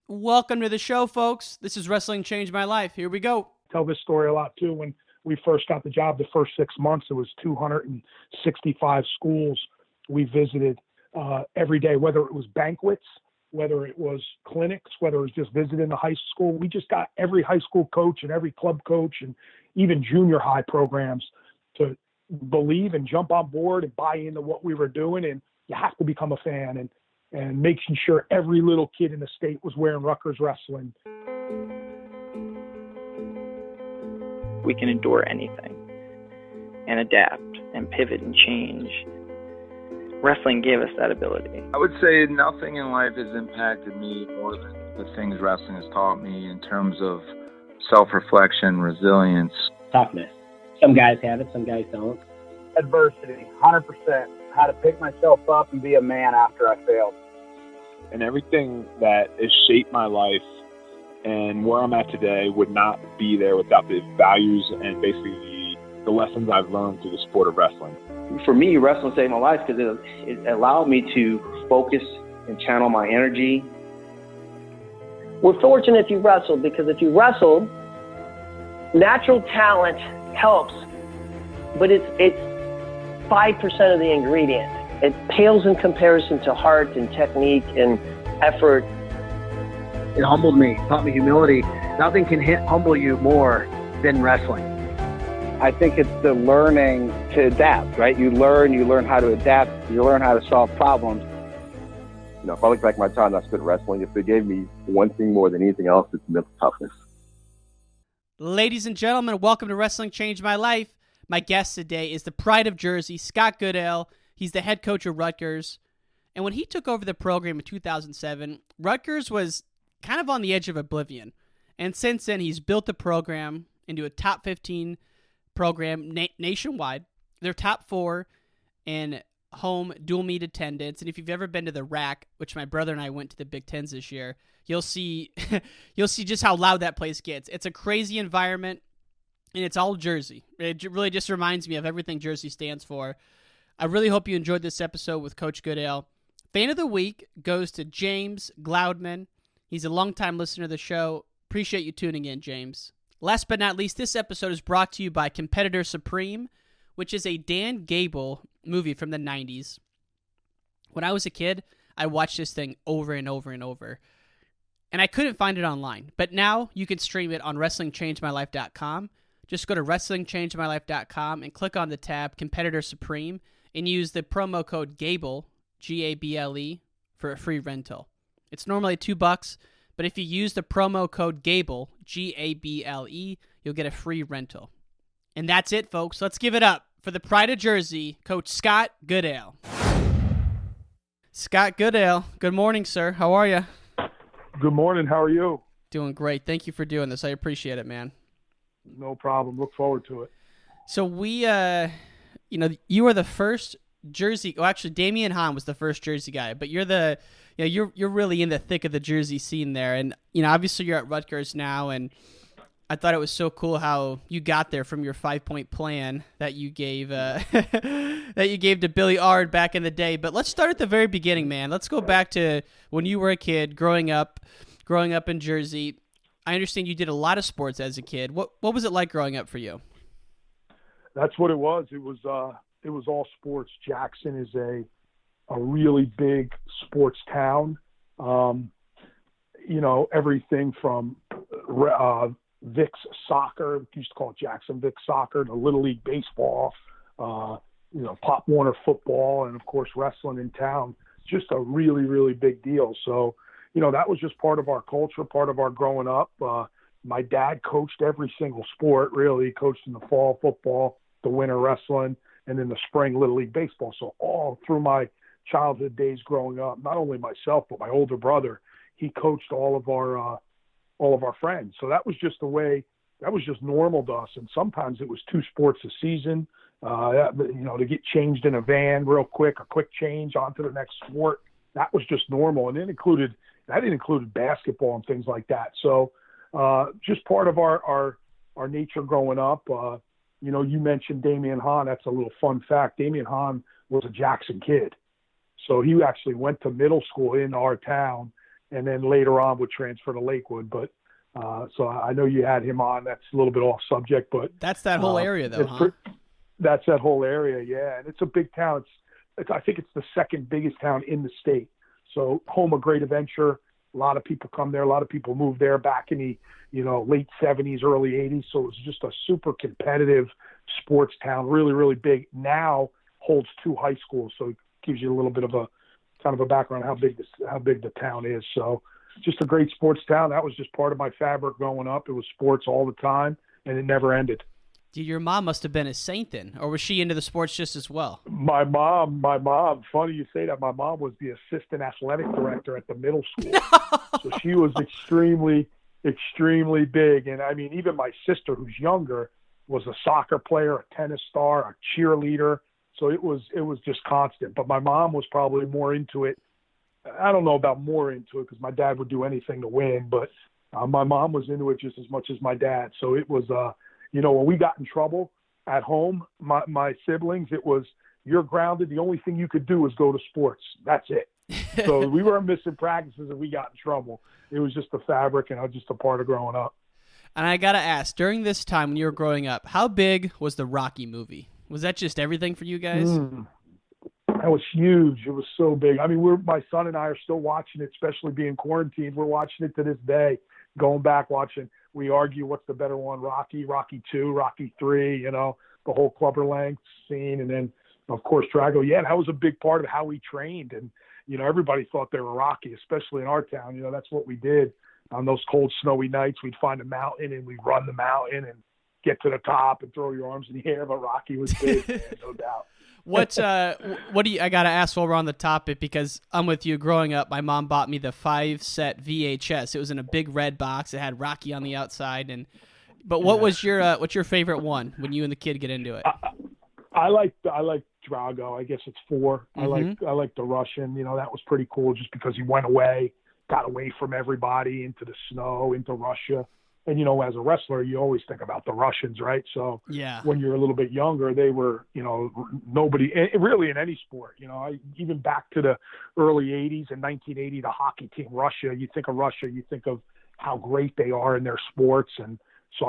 Welcome to the show, folks. This is Wrestling Changed My Life. Here we go. Tell this story a lot too. When we first got the job, the first 6 months, it was 265 schools we visited every day, whether it was banquets, whether it was clinics, whether it was just visiting the high school. We just got every high school coach and every club coach and even junior high programs to believe and jump on board and buy into what we were doing. And you have to become a fan and making sure every little kid in the state was wearing Rutgers wrestling. We can endure anything and adapt and pivot and change. Wrestling gave us that ability. I would say nothing in life has impacted me more than the things wrestling has taught me in terms of self-reflection, resilience. Toughness. Some guys have it, some guys don't. Adversity, 100%. How to pick myself up and be a man after I failed. And everything that has shaped my life and where I'm at today would not be there without the values and basically the lessons I've learned through the sport of wrestling. For me, wrestling saved my life because it allowed me to focus and channel my energy. We're fortunate if you wrestled, because if you wrestled, natural talent helps, but it's 5% of the ingredient. It pales in comparison to heart and technique and effort. It humbled me, taught me humility. Nothing can humble you more than wrestling. I think it's the learning to adapt, right? You learn how to adapt, you learn how to solve problems. You know, if I look back at my time I spent wrestling, if it gave me one thing more than anything else, it's mental toughness. Ladies and gentlemen, welcome to Wrestling Changed My Life. My guest today is the pride of Jersey, Scott Goodale. He's the head coach of Rutgers. And when he took over the program in 2007, Rutgers was kind of on the edge of oblivion. And since then, he's built the program into a top 15 program nationwide. They're top 4 in home dual meet attendance. And if you've ever been to the RAC, which my brother and I went to the Big Tens this year, you'll see just how loud that place gets. It's a crazy environment, and it's all Jersey. It really just reminds me of everything Jersey stands for. I really hope you enjoyed this episode with Coach Goodale. Fan of the Week goes to James Gloudman. He's a longtime listener to the show. Appreciate you tuning in, James. Last but not least, this episode is brought to you by Competitor Supreme, which is a Dan Gable movie from the 90s. When I was a kid, I watched this thing over and over and over, and I couldn't find it online. But now you can stream it on WrestlingChangeMyLife.com. Just go to WrestlingChangeMyLife.com and click on the tab Competitor Supreme and use the promo code GABLE, Gable, for a free rental. It's normally $2, but if you use the promo code GABLE, Gable, you'll get a free rental. And that's it, folks. Let's give it up for the pride of Jersey, Coach Scott Goodale. Scott Goodale, good morning, sir. How are you? Good morning. How are you? Doing great. Thank you for doing this. I appreciate it, man. No problem. Look forward to it. So we, you are the first Jersey. Well, actually, Damian Hahn was the first Jersey guy, but you're you're really in the thick of the Jersey scene there, and obviously you're at Rutgers now, and I thought it was so cool how you got there from your 5-point plan that you gave to Billy Ard back in the day. But let's start at the very beginning, man. Let's go back to when you were a kid, growing up in Jersey. I understand you did a lot of sports as a kid. What was it like growing up for you? That's what it was. It was all sports. Jackson is a really big sports town. Everything from Vic's soccer, we used to call it Jackson Vic soccer, to Little League baseball, Pop Warner football, and of course wrestling in town. Just a really, really big deal. So, that was just part of our culture, part of our growing up. My dad coached every single sport, really. He coached in the fall football, the winter wrestling, and in the spring Little League baseball. So all through my childhood days growing up, not only myself, but my older brother, he coached all of our friends. So that was just the way, that was just normal to us. And sometimes it was 2 sports a season, to get changed in a van real quick, a quick change onto the next sport. That was just normal. And that included basketball and things like that. So just part of our nature growing up. You mentioned Damian Hahn. That's a little fun fact. Damian Hahn was a Jackson kid. So he actually went to middle school in our town, and then later on would transfer to Lakewood. But so I know you had him on. That's a little bit off subject, but that's that whole area, though, huh? That's that whole area, yeah. And it's a big town. I think it's the second biggest town in the state. So home of great adventure. A lot of people come there. A lot of people moved there back in the, late 70s, early 80s. So it was just a super competitive sports town, really, really big. Now holds 2 high schools. So it gives you a little bit of a kind of a background on how big the town is. So just a great sports town. That was just part of my fabric growing up. It was sports all the time, and it never ended. Dude, your mom must have been a saint then, or was she into the sports just as well? My mom, funny you say that, my mom was the assistant athletic director at the middle school. So she was extremely, extremely big. And I mean, even my sister, who's younger, was a soccer player, a tennis star, a cheerleader. So it was just constant. But my mom was probably more into it. I don't know about more into it because my dad would do anything to win, but my mom was into it just as much as my dad. So it was, when we got in trouble at home, my siblings, it was, you're grounded. The only thing you could do is go to sports. That's it. So we weren't missing practices and we got in trouble. It was just the fabric and just a part of growing up. And I got to ask, during this time when you were growing up, how big was the Rocky movie? Was that just everything for you guys? That was huge. It was so big. I mean, my son and I are still watching it, especially being quarantined. We're watching it to this day, going back, watching. We argue what's the better one, Rocky 2, Rocky 3, the whole Clubber Lang scene. And then, of course, Drago. Yeah, that was a big part of how we trained. And, everybody thought they were Rocky, especially in our town. That's what we did. On those cold, snowy nights, we'd find a mountain and we'd run the mountain and get to the top and throw your arms in the air. But Rocky was big, man, no doubt. What do you? I gotta ask while we're on the topic because I'm with you. Growing up, my mom bought me the 5-set VHS. It was in a big red box. It had Rocky on the outside. But what was what's your favorite one when you and the kid get into it? I like Drago. I guess it's 4. Mm-hmm. I like the Russian. That was pretty cool just because he went away, got away from everybody into the snow, into Russia. And, as a wrestler, you always think about the Russians, right? So yeah. When you're a little bit younger, they were, nobody, really in any sport, even back to the early 80s and 1980, the hockey team, Russia, you think of Russia, you think of how great they are in their sports. And so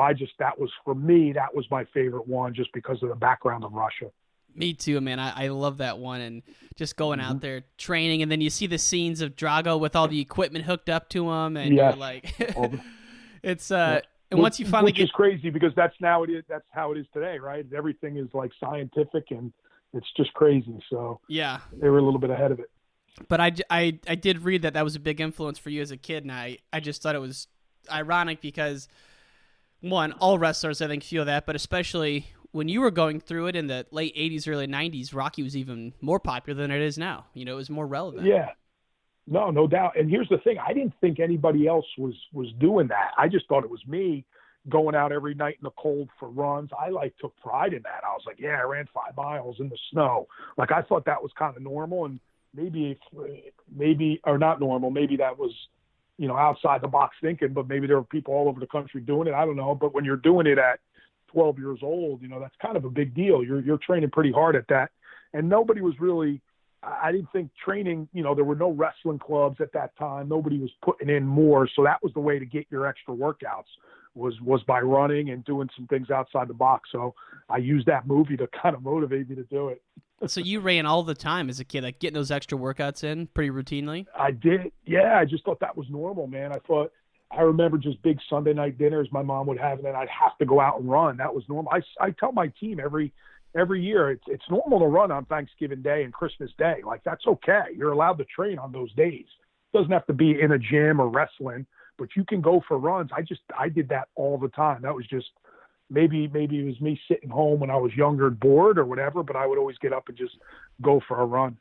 for me, that was my favorite one just because of the background of Russia. Me too, man. I love that one. And just going out there training, and then you see the scenes of Drago with all the equipment hooked up to him. And you're like... It's and once you finally which is crazy because that's how it is today, right? Everything is like scientific and it's just crazy. So yeah, they were a little bit ahead of it. But I did read that was a big influence for you as a kid, and I just thought it was ironic because one, all wrestlers I think feel that, but especially when you were going through it in the late 80s, early 90s, Rocky was even more popular than it is now. It was more relevant. Yeah. No doubt. And here's the thing. I didn't think anybody else was doing that. I just thought it was me going out every night in the cold for runs. I took pride in that. I was like, yeah, I ran 5 miles in the snow. I thought that was kind of normal and maybe or not normal. Maybe that was, outside the box thinking, but maybe there were people all over the country doing it. I don't know. But when you're doing it at 12 years old, that's kind of a big deal. You're training pretty hard at that. And nobody was really, I didn't think training, there were no wrestling clubs at that time. Nobody was putting in more. So that was the way to get your extra workouts was by running and doing some things outside the box. So I used that movie to kind of motivate me to do it. So you ran all the time as a kid, getting those extra workouts in pretty routinely? I did. Yeah. I just thought that was normal, man. I remember just big Sunday night dinners my mom would have, and then I'd have to go out and run. That was normal. I tell my team every year, it's normal to run on Thanksgiving Day and Christmas Day. That's okay. You're allowed to train on those days. It doesn't have to be in a gym or wrestling, but you can go for runs. I did that all the time. That was just maybe it was me sitting home when I was younger and bored or whatever, but I would always get up and just go for a run.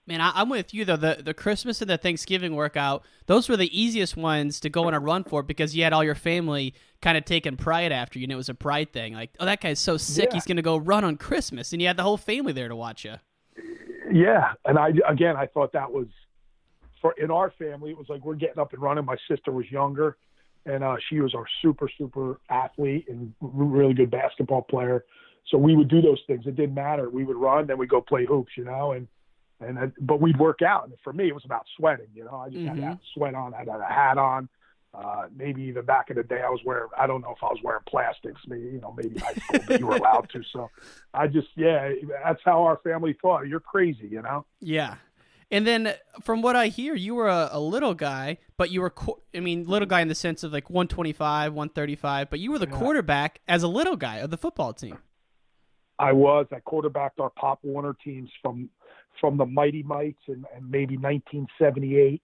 Man, I'm with you, though. The Christmas and the Thanksgiving workout, those were the easiest ones to go on a run for because you had all your family kind of taking pride after you. It was a pride thing. Oh, that guy's so sick, he's going to go run on Christmas. And you had the whole family there to watch you. Yeah. And I thought that was, in our family, it was we're getting up and running. My sister was younger, and she was our super, super athlete and really good basketball player. So we would do those things. It didn't matter. We would run, then we'd go play hoops, and But we'd work out. And for me, it was about sweating. I just had to have sweat on. I had a hat on. Maybe even back in the day, I don't know if I was wearing plastics, maybe high school, but you were allowed to. So that's how our family thought. You're crazy, Yeah. And then from what I hear, you were a little guy, but you were, little guy in the sense of like 125, 135, but you were the quarterback as a little guy of the football team. I quarterbacked our Pop Warner teams from the Mighty Mites and maybe 1978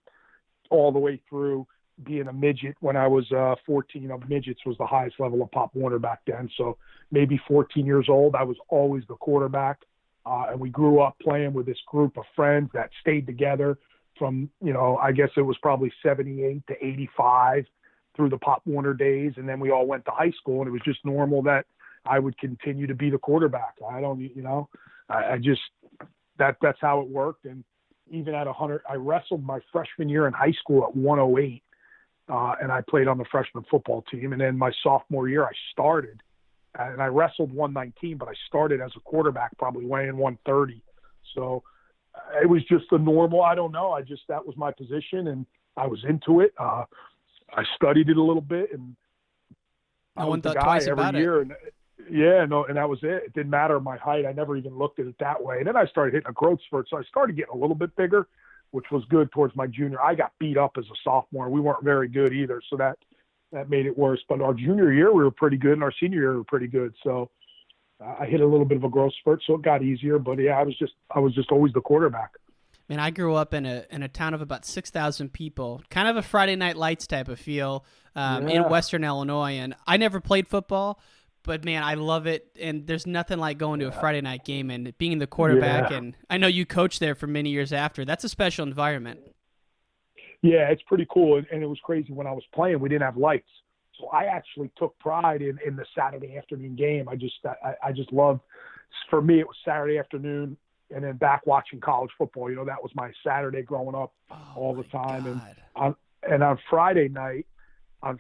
all the way through being a midget when I was 14. Midgets was the highest level of Pop Warner back then. So maybe 14 years old, I was always the quarterback. And we grew up playing with this group of friends that stayed together from, I guess it was probably 78 to 85 through the Pop Warner days. And then we all went to high school, and it was just normal that I would continue to be the quarterback. That's how it worked. And even at 100, I wrestled my freshman year in high school at 108. And I played on the freshman football team. And then my sophomore year, I started. And I wrestled 119, but I started as a quarterback, probably weighing 130. So it was just a normal, I don't know. That was my position, and I was into it. I studied it a little bit, and I was the guy every year. And that was it. It didn't matter my height. I never even looked at it that way. And then I started hitting a growth spurt. So I started getting a little bit bigger, which was good towards my junior. I got beat up as a sophomore. We weren't very good either. So that made it worse. But our junior year, we were pretty good, and our senior year, we were pretty good. So I hit a little bit of a growth spurt, so it got easier. But I was just always the quarterback. Man, I grew up in a town of about 6,000 people, kind of a Friday Night Lights type of feel in Western Illinois. And I never played football, but man, I love it. And there's nothing like going to a Friday night game and being the quarterback. And I know you coached there for many years after. That's a special environment. Yeah, it's pretty cool. And it was crazy when I was playing, we didn't have lights. So I actually took pride in the Saturday afternoon game. I just loved, for me, it was Saturday afternoon and then back watching college football. That was my Saturday growing up all the time. God. And on Friday night, I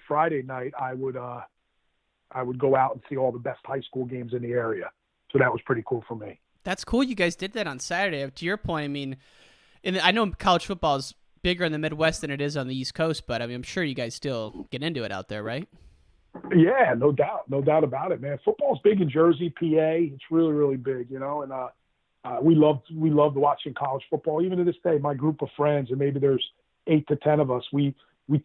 would go out and see all the best high school games in the area. So that was pretty cool for me. That's cool. You guys did that on Saturday. To your point, I know college football is bigger in the Midwest than it is on the East Coast, but I'm sure you guys still get into it out there, right? Yeah, no doubt about it, man. Football's big in Jersey, PA. It's really, really big, and we loved watching college football. Even to this day, my group of friends, and maybe there's 8 to 10 of us, we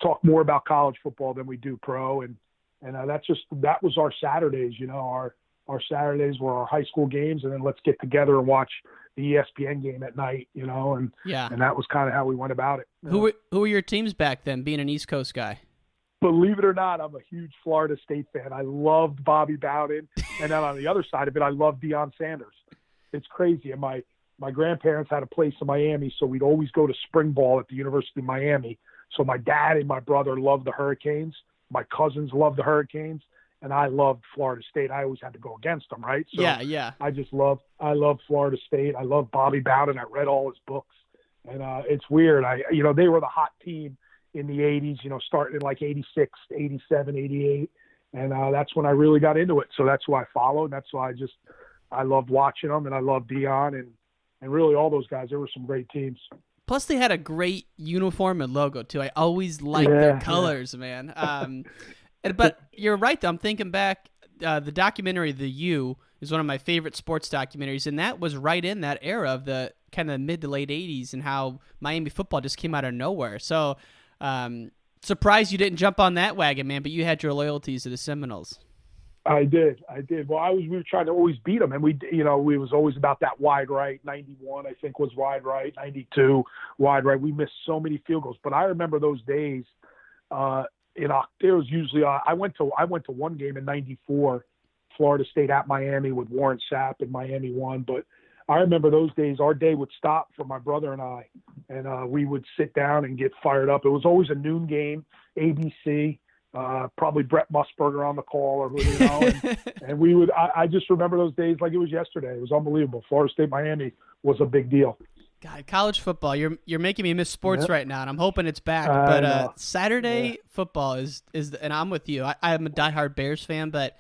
talk more about college football than we do pro, and that was our Saturdays. Our Saturdays were our high school games, and then let's get together and watch the ESPN game at night, and that was kind of how we went about it. Who were your teams back then, being an East Coast guy? Believe it or not, I'm a huge Florida State fan. I loved Bobby Bowden, and then on the other side of it, I loved Deion Sanders. It's crazy. And my grandparents had a place in Miami, so we'd always go to spring ball at the University of Miami. So my dad and my brother loved the Hurricanes. My cousins loved the Hurricanes. And I loved Florida State. I always had to go against them, right? So yeah. I love Florida State. I love Bobby Bowden. I read all his books. And it's weird. They were the hot team in the 80s, starting in like 86, 87, 88. And that's when I really got into it. So that's why I followed. That's why I loved watching them, and I loved Deion and really all those guys. There were some great teams. Plus, they had a great uniform and logo, too. I always liked their colors, man. But you're right, though. I'm thinking back, the documentary The U is one of my favorite sports documentaries, and that was right in that era of the kind of mid to late 80s and how Miami football just came out of nowhere. So surprised you didn't jump on that wagon, man, but you had your loyalties to the Seminoles. I did. Well, we were trying to always beat them, and we was always about that wide right. 91, I think, was wide right. 92, wide right. We missed so many field goals, but I remember those days. There was usually I went to one game in 94, Florida State at Miami with Warren Sapp, and Miami won. But I remember those days. Our day would stop for my brother and I, and we would sit down and get fired up. It was always a noon game, ABC. Probably Brett Musburger on the call, or and we would. I just remember those days like it was yesterday. It was unbelievable. Florida State Miami was a big deal. God, college football, you're making me miss sports right now, and I'm hoping it's back. But Saturday football is, and I'm with you. I'm a diehard Bears fan, but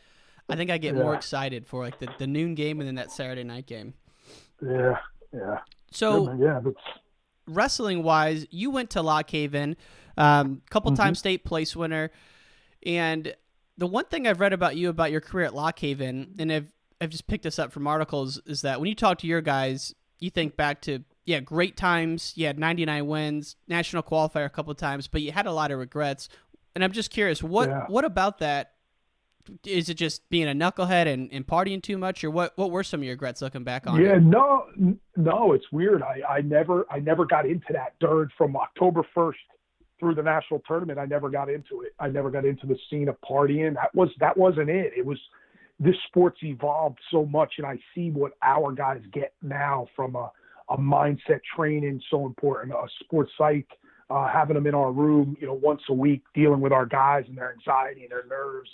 I think I get more excited for like the noon game and then that Saturday night game. Yeah. So, yeah, wrestling-wise, you went to Lock Haven, couple-time state place winner, and the one thing I've read about you, about your career at Lock Haven, and I've just picked this up from articles, is that when you talk to your guys, you think back to, great times. You had 99 wins, national qualifier a couple of times, but you had a lot of regrets. And I'm just curious, what about that? Is it just being a knucklehead and partying too much, or what were some of your regrets looking back on it? No, it's weird. I never got into that from October 1st through the national tournament. I never got into it. I never got into the scene of partying. That wasn't it. It was, this sport's evolved so much, and I see what our guys get now from a mindset training, so important, a sports psych, having them in our room, once a week, dealing with our guys and their anxiety and their nerves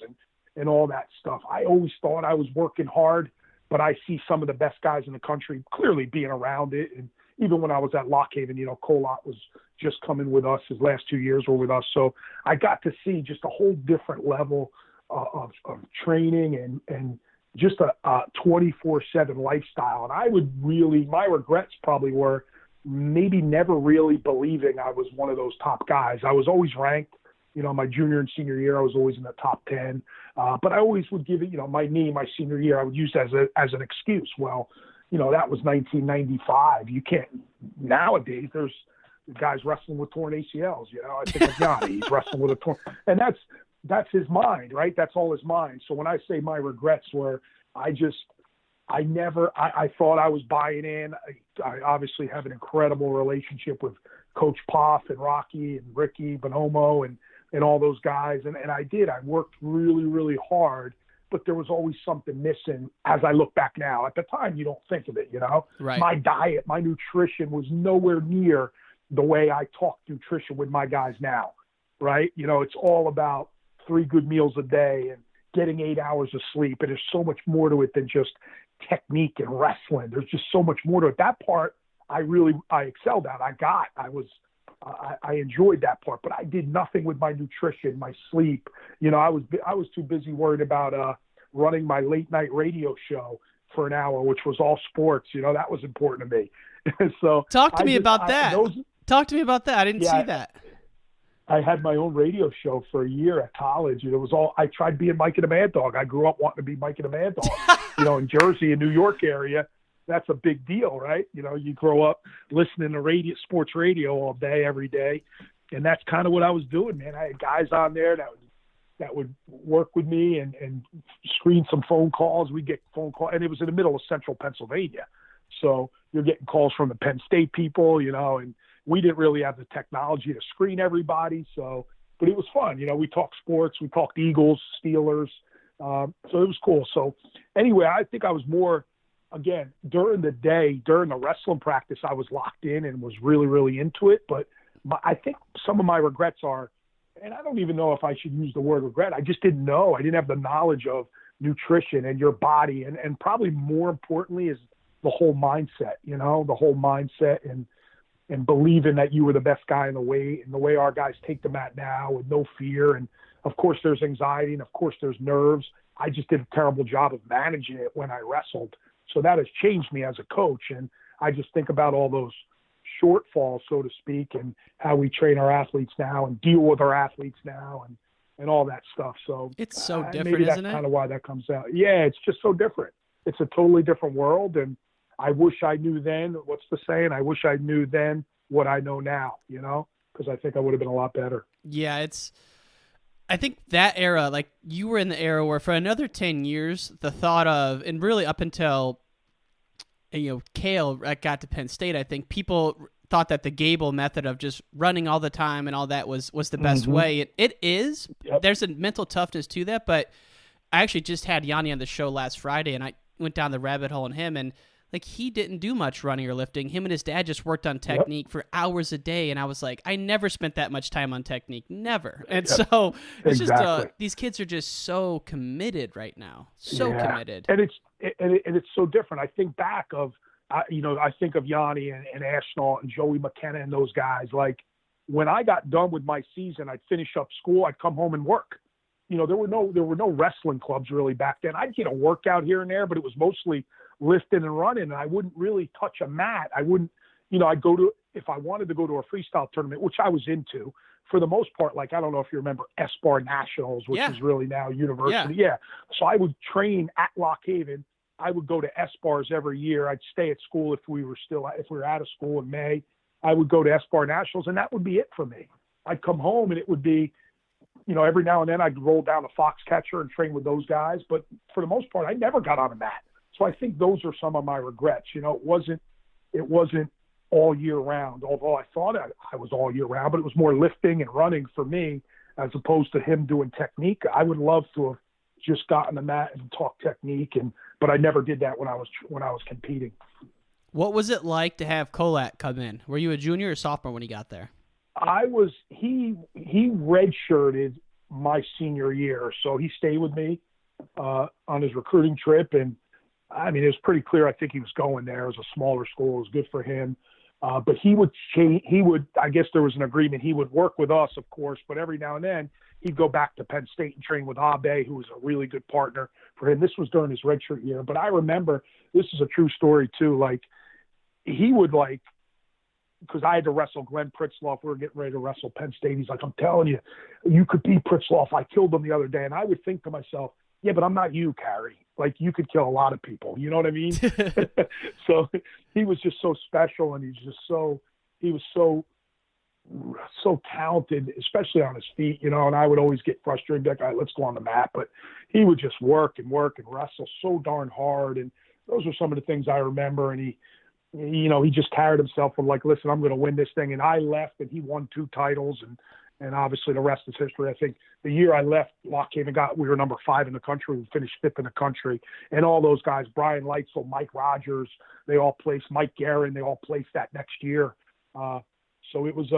and all that stuff. I always thought I was working hard, but I see some of the best guys in the country clearly being around it. And even when I was at Lock Haven, Colott was just coming with us. His last 2 years were with us. So I got to see just a whole different level of training and just a 24/7 lifestyle. And my regrets probably were maybe never really believing I was one of those top guys. I was always ranked, my junior and senior year, I was always in the top 10. But I always would give it, my knee, my senior year, I would use as an excuse. Well, that was 1995. You can't, nowadays there's guys wrestling with torn ACLs, I think of Yanni, he's wrestling with a torn, and that's his mind, right? That's all his mind. So when I say my regrets were, I thought I was buying in. I obviously have an incredible relationship with Coach Poff and Rocky and Ricky Bonomo and all those guys. And I worked really, really hard, but there was always something missing as I look back now. At the time, you don't think of it, Right. My diet, my nutrition was nowhere near the way I talk nutrition with my guys now, right? It's all about 3 good meals a day and getting 8 hours of sleep. And there's so much more to it than just technique and wrestling. There's just so much more to it. That part I excelled at. I enjoyed that part, but I did nothing with my nutrition, my sleep. I was too busy worried about running my late night radio show for an hour, which was all sports. That was important to me. So talk to me about that. Talk to me about that. I didn't see that. I had my own radio show for a year at college. It was I tried being Mike and the Mad Dog. I grew up wanting to be Mike and the Mad Dog. In Jersey and New York area, that's a big deal, right? You grow up listening to sports radio all day, every day. And that's kind of what I was doing, man. I had guys on there that would work with me and screen some phone calls. We'd get phone calls, and it was in the middle of central Pennsylvania. So you're getting calls from the Penn State people, and we didn't really have the technology to screen everybody. But it was fun. We talked sports, we talked Eagles, Steelers. So it was cool. So anyway, I think I was more, again, during the day, during the wrestling practice, I was locked in and was really, really into it. But I think some of my regrets are, and I don't even know if I should use the word regret. I just didn't know. I didn't have the knowledge of nutrition and your body. And probably more importantly is the whole mindset, the whole mindset and believing that you were the best guy in the way our guys take the mat now with no fear. And of course there's anxiety and of course there's nerves. I just did a terrible job of managing it when I wrestled. So that has changed me as a coach. And I just think about all those shortfalls, so to speak, and how we train our athletes now and deal with our athletes now and all that stuff. So it's so different, maybe that's isn't it? Kind of why that comes out. Yeah, it's just so different. It's a totally different world. And I wish I knew then, what's the saying? I wish I knew then what I know now, because I think I would have been a lot better. Yeah, I think that era, like you were in the era where for another 10 years, the thought of, and really up until, Cale got to Penn State, I think people thought that the Gable method of just running all the time and all that was the best way. It is. Yep. There's a mental toughness to that, but I actually just had Yanni on the show last Friday, and I went down the rabbit hole on him, and he didn't do much running or lifting. Him and his dad just worked on technique for hours a day. And I was like, I never spent that much time on technique. Never. And so it's just, these kids are just so committed right now. So committed. And it's so different. I think back of, I think of Yanni and Ashnault and Joey McKenna and those guys. Like when I got done with my season, I'd finish up school. I'd come home and work. There were no wrestling clubs really back then. I'd get a workout here and there, but it was mostly lifting and running, and I wouldn't really touch a mat. I wouldn't, if I wanted to go to a freestyle tournament, which I was into, for the most part, like, I don't know if you remember SBAR Nationals, which is really now university. Yeah. So I would train at Lock Haven. I would go to SBARs every year. I'd stay at school if we were out of school in May. I would go to SBAR Nationals, and that would be it for me. I'd come home, and it would be, every now and then I'd roll down a Foxcatcher and train with those guys. But for the most part, I never got on a mat. So I think those are some of my regrets. It wasn't all year round, although I thought I was all year round, but it was more lifting and running for me as opposed to him doing technique. I would love to have just gotten the mat and talked technique, but I never did that when I was competing. What was it like to have Kolat come in? Were you a junior or sophomore when he got there? He redshirted my senior year, so he stayed with me on his recruiting trip, and I mean, it was pretty clear. I think he was going there. It was a smaller school. It was good for him. But he would change. I guess there was an agreement. He would work with us, of course, but every now and then he'd go back to Penn State and train with Abe, who was a really good partner for him. This was during his redshirt year. But I remember, this is a true story too. Like, he would, like, because I had to wrestle Glenn Pritzloff. We were getting ready to wrestle Penn State. He's like, I'm telling you, you could beat Pritzloff. I killed him the other day. And I would think to myself, yeah, but I'm not you, Carrie. Like, you could kill a lot of people. You know what I mean? So he was just so special, and he was so talented, especially on his feet, and I would always get frustrated, like, all right, let's go on the mat. But he would just work and wrestle so darn hard. And those are some of the things I remember. And he just carried himself with, like, listen, I'm going to win this thing. And I left, and he won 2 titles, and obviously the rest is history. I think the year I left, Lock Haven we were number 5 in the country. We finished 5th in the country. And all those guys, Brian Leitzel, Mike Rogers, they all placed, Mike Guerin, they all placed that next year. So it was,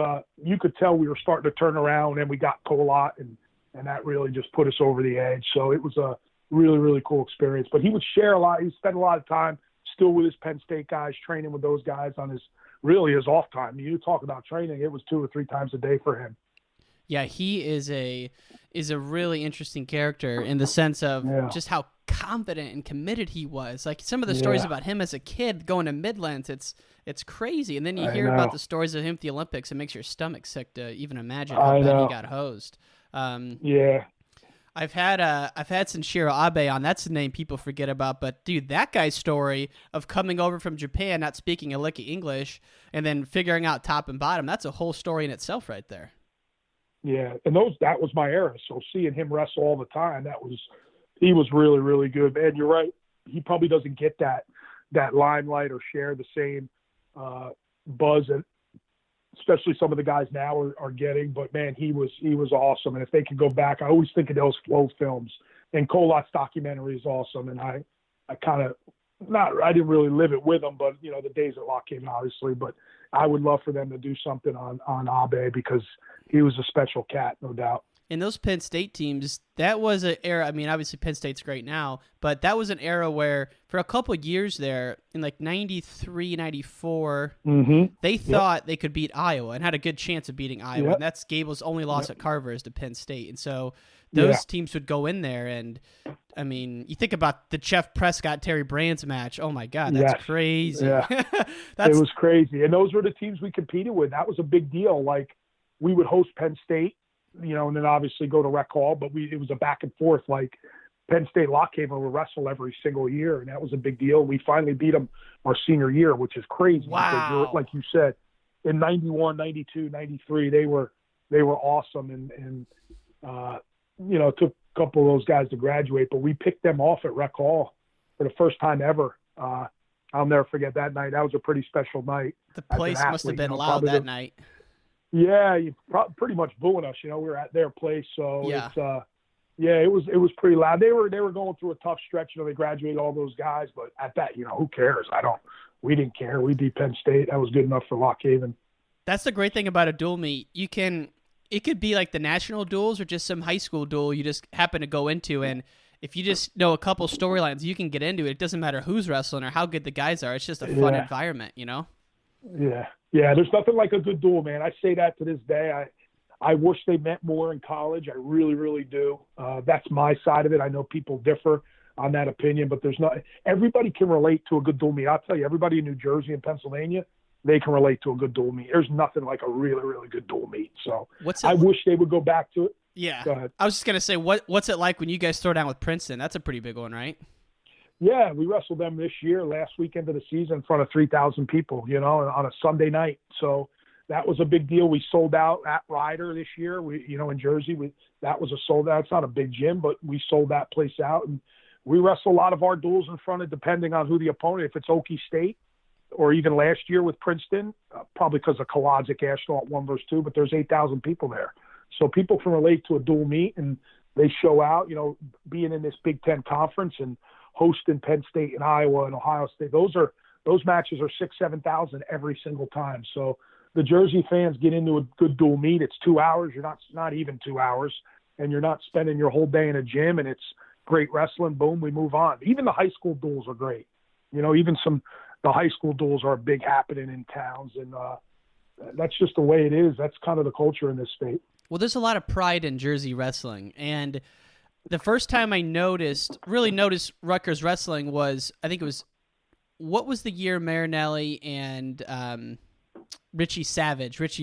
you could tell we were starting to turn around, and we got Kolat, and that really just put us over the edge. So it was a really, really cool experience. But he would share a lot. He spent a lot of time still with his Penn State guys, training with those guys on his off time. You talk about training, it was 2 or 3 times a day for him. Yeah, he is a really interesting character in the sense of just how confident and committed he was. Like, some of the stories about him as a kid going to Midlands, it's crazy. And then you hear about the stories of him at the Olympics. It makes your stomach sick to even imagine how bad he got hosed. I've had Sanshiro Abe on. That's the name people forget about. But, dude, that guy's story of coming over from Japan, not speaking a lick of English, and then figuring out top and bottom, that's a whole story in itself right there. Yeah, and that was my era. So seeing him wrestle all the time, he was really, really good. And you're right, he probably doesn't get that limelight or share the same buzz that especially some of the guys now are getting. But man, he was awesome. And if they could go back, I always think of those Flow films. And Kolat's documentary is awesome. And I didn't really live it with him, but the days at Lock Haven, obviously. But I would love for them to do something on Abe, because he was a special cat, no doubt. And those Penn State teams, that was an era. I mean, obviously Penn State's great now, but that was an era where for a couple of years there, in like 93, 94, they thought they could beat Iowa and had a good chance of beating Iowa. And that's Gable's only loss at Carver is to Penn State. And so those teams would go in there, and I mean, you think about the Jeff Prescott-Terry Brands match. Oh my God, that's crazy. Yeah. It was crazy. And those were the teams we competed with. That was a big deal. Like, we would host Penn State, and then obviously go to Rec Hall, but it was a back and forth. Like, Penn State Lock Haven would wrestle every single year, and that was a big deal. We finally beat them our senior year, which is crazy. Wow. Because, like you said, in 91, 92, 93, they were awesome, and it took a couple of those guys to graduate, but we picked them off at Rec Hall for the first time ever. I'll never forget that night. That was a pretty special night. The place must have been loud that night. Yeah, you pretty much booing us. We were at their place, so it was pretty loud. They were going through a tough stretch. They graduated all those guys, but at that, who cares? We didn't care. We beat Penn State. That was good enough for Lock Haven. That's the great thing about a dual meet. It could be like the national duels or just some high school duel you just happen to go into, and if you just know a couple storylines, you can get into it. It doesn't matter who's wrestling or how good the guys are. It's just a fun environment, Yeah, there's nothing like a good duel, man. I say that to this day. I wish they meant more in college. I really, really do. That's my side of it. I know people differ on that opinion, but everybody can relate to a good duel meet. I'll tell you, everybody in New Jersey and Pennsylvania, they can relate to a good dual meet. There's nothing like a really, really good dual meet. So I wish they would go back to it. Yeah. Go ahead. I was just going to say, what's it like when you guys throw down with Princeton? That's a pretty big one, right? Yeah, we wrestled them this year, last weekend of the season, in front of 3,000 people, on a Sunday night. So that was a big deal. We sold out at Ryder this year. In Jersey, that was a sold out. It's not a big gym, but we sold that place out. And we wrestle a lot of our duels in front of, depending on who the opponent, if it's Okie State or even last year with Princeton, probably because of Kolodzic, Astronaut 1 versus 2, but there's 8,000 people there. So people can relate to a dual meet, and they show out, being in this Big Ten conference and hosting Penn State and Iowa and Ohio State. Those matches are 6,000, 7,000 every single time. So the Jersey fans get into a good dual meet. It's 2 hours. You're not even 2 hours, and you're not spending your whole day in a gym, and it's great wrestling. Boom, we move on. Even the high school duels are great. Even the high school duels are big happening in towns, and that's just the way it is. That's kind of the culture in this state. Well, there's a lot of pride in Jersey wrestling, and the first time I really noticed Rutgers wrestling was, I think it was, what was the year Marinelli and Richie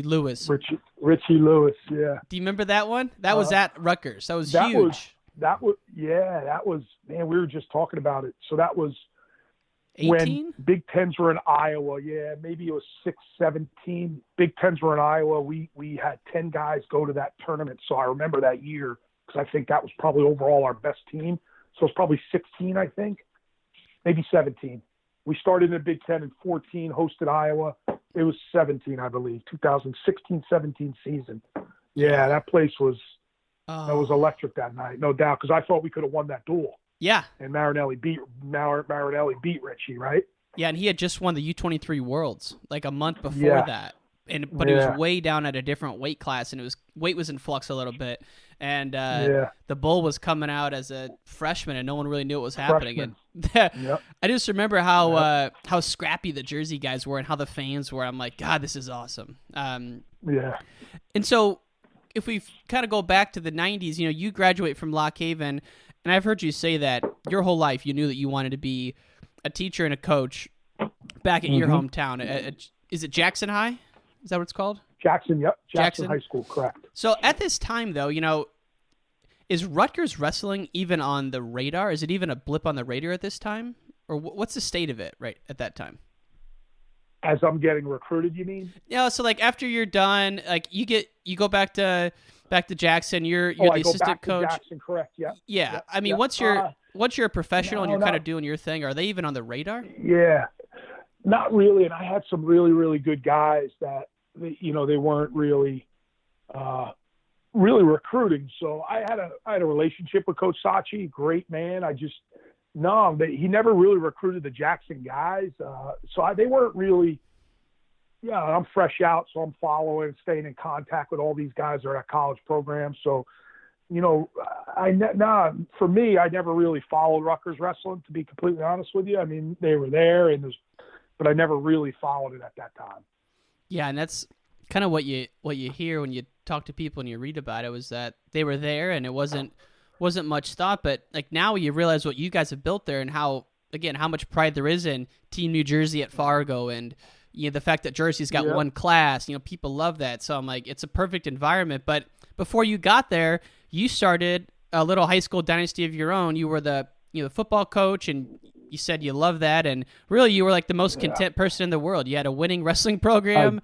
Lewis? Richie Lewis, yeah. Do you remember that one? That was at Rutgers. That was huge. That was, man, we were just talking about it. So that was 18? When Big Tens were in Iowa. Yeah, maybe it was 17. Big Tens were in Iowa. We had 10 guys go to that tournament. So I remember that year because I think that was probably overall our best team. So it's probably 16, I think, maybe 17. We started in Big Ten in 14, hosted Iowa. It was 17, I believe, 2016-17 season. Yeah, that place was electric that night, no doubt, because I thought we could have won that duel. Yeah. And Marinelli beat Richie, right? Yeah, and he had just won the U23 Worlds like a month before that. But he was way down at a different weight class, and weight was in flux a little bit. And the bull was coming out as a freshman, and no one really knew what was happening. And I just remember how scrappy the Jersey guys were and how the fans were. I'm like, God, this is awesome. And so if we kind of go back to the 90s, you graduate from Lock Haven, and I've heard you say that your whole life you knew that you wanted to be a teacher and a coach back at your hometown. Is it Jackson High? Is that what it's called? Jackson, yep. Jackson High School, correct. So at this time, though, is Rutgers wrestling even on the radar? Is it even a blip on the radar at this time? Or what's the state of it right at that time? As I'm getting recruited, you mean? Yeah, so like after you're done, like you go back to Jackson, you're the assistant coach. To Jackson, correct, yeah. Yeah. Yep, I mean, once you're a professional and you're kind of doing your thing, are they even on the radar? Yeah. Not really, and I had some really, really good guys that they weren't really recruiting. So I had a relationship with Coach Sachi, great man. He never really recruited the Jackson guys. So they weren't really, I'm fresh out, so I'm following, staying in contact with all these guys that are at college programs. So, for me, I never really followed Rutgers wrestling, to be completely honest with you. I mean, they were there, but I never really followed it at that time. Yeah, and that's kind of what you hear when you talk to people and you read about it, was that they were there and it wasn't much thought. But like now you realize what you guys have built there and how much pride there is in Team New Jersey at Fargo, and the fact that Jersey's got one class. People love that. So I'm like, it's a perfect environment. But before you got there, you started a little high school dynasty of your own. You were the football coach, and you said you love that, and really you were like the most content person in the world. You had a winning wrestling program.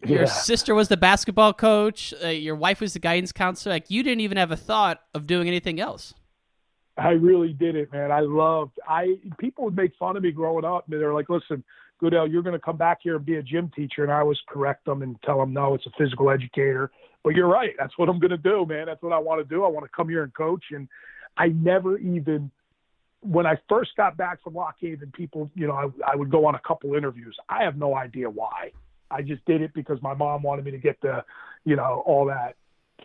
Your sister was the basketball coach. Your wife was the guidance counselor. Like, you didn't even have a thought of doing anything else. I really didn't, man. People would make fun of me growing up. They're like, listen, Goodale, you're going to come back here and be a gym teacher. And I always correct them and tell them, no, it's a physical educator. But you're right. That's what I'm going to do, man. That's what I want to do. I want to come here and coach. And I never even, when I first got back from Lock Haven, people, I would go on a couple interviews. I have no idea why. I just did it because my mom wanted me to get the, all that.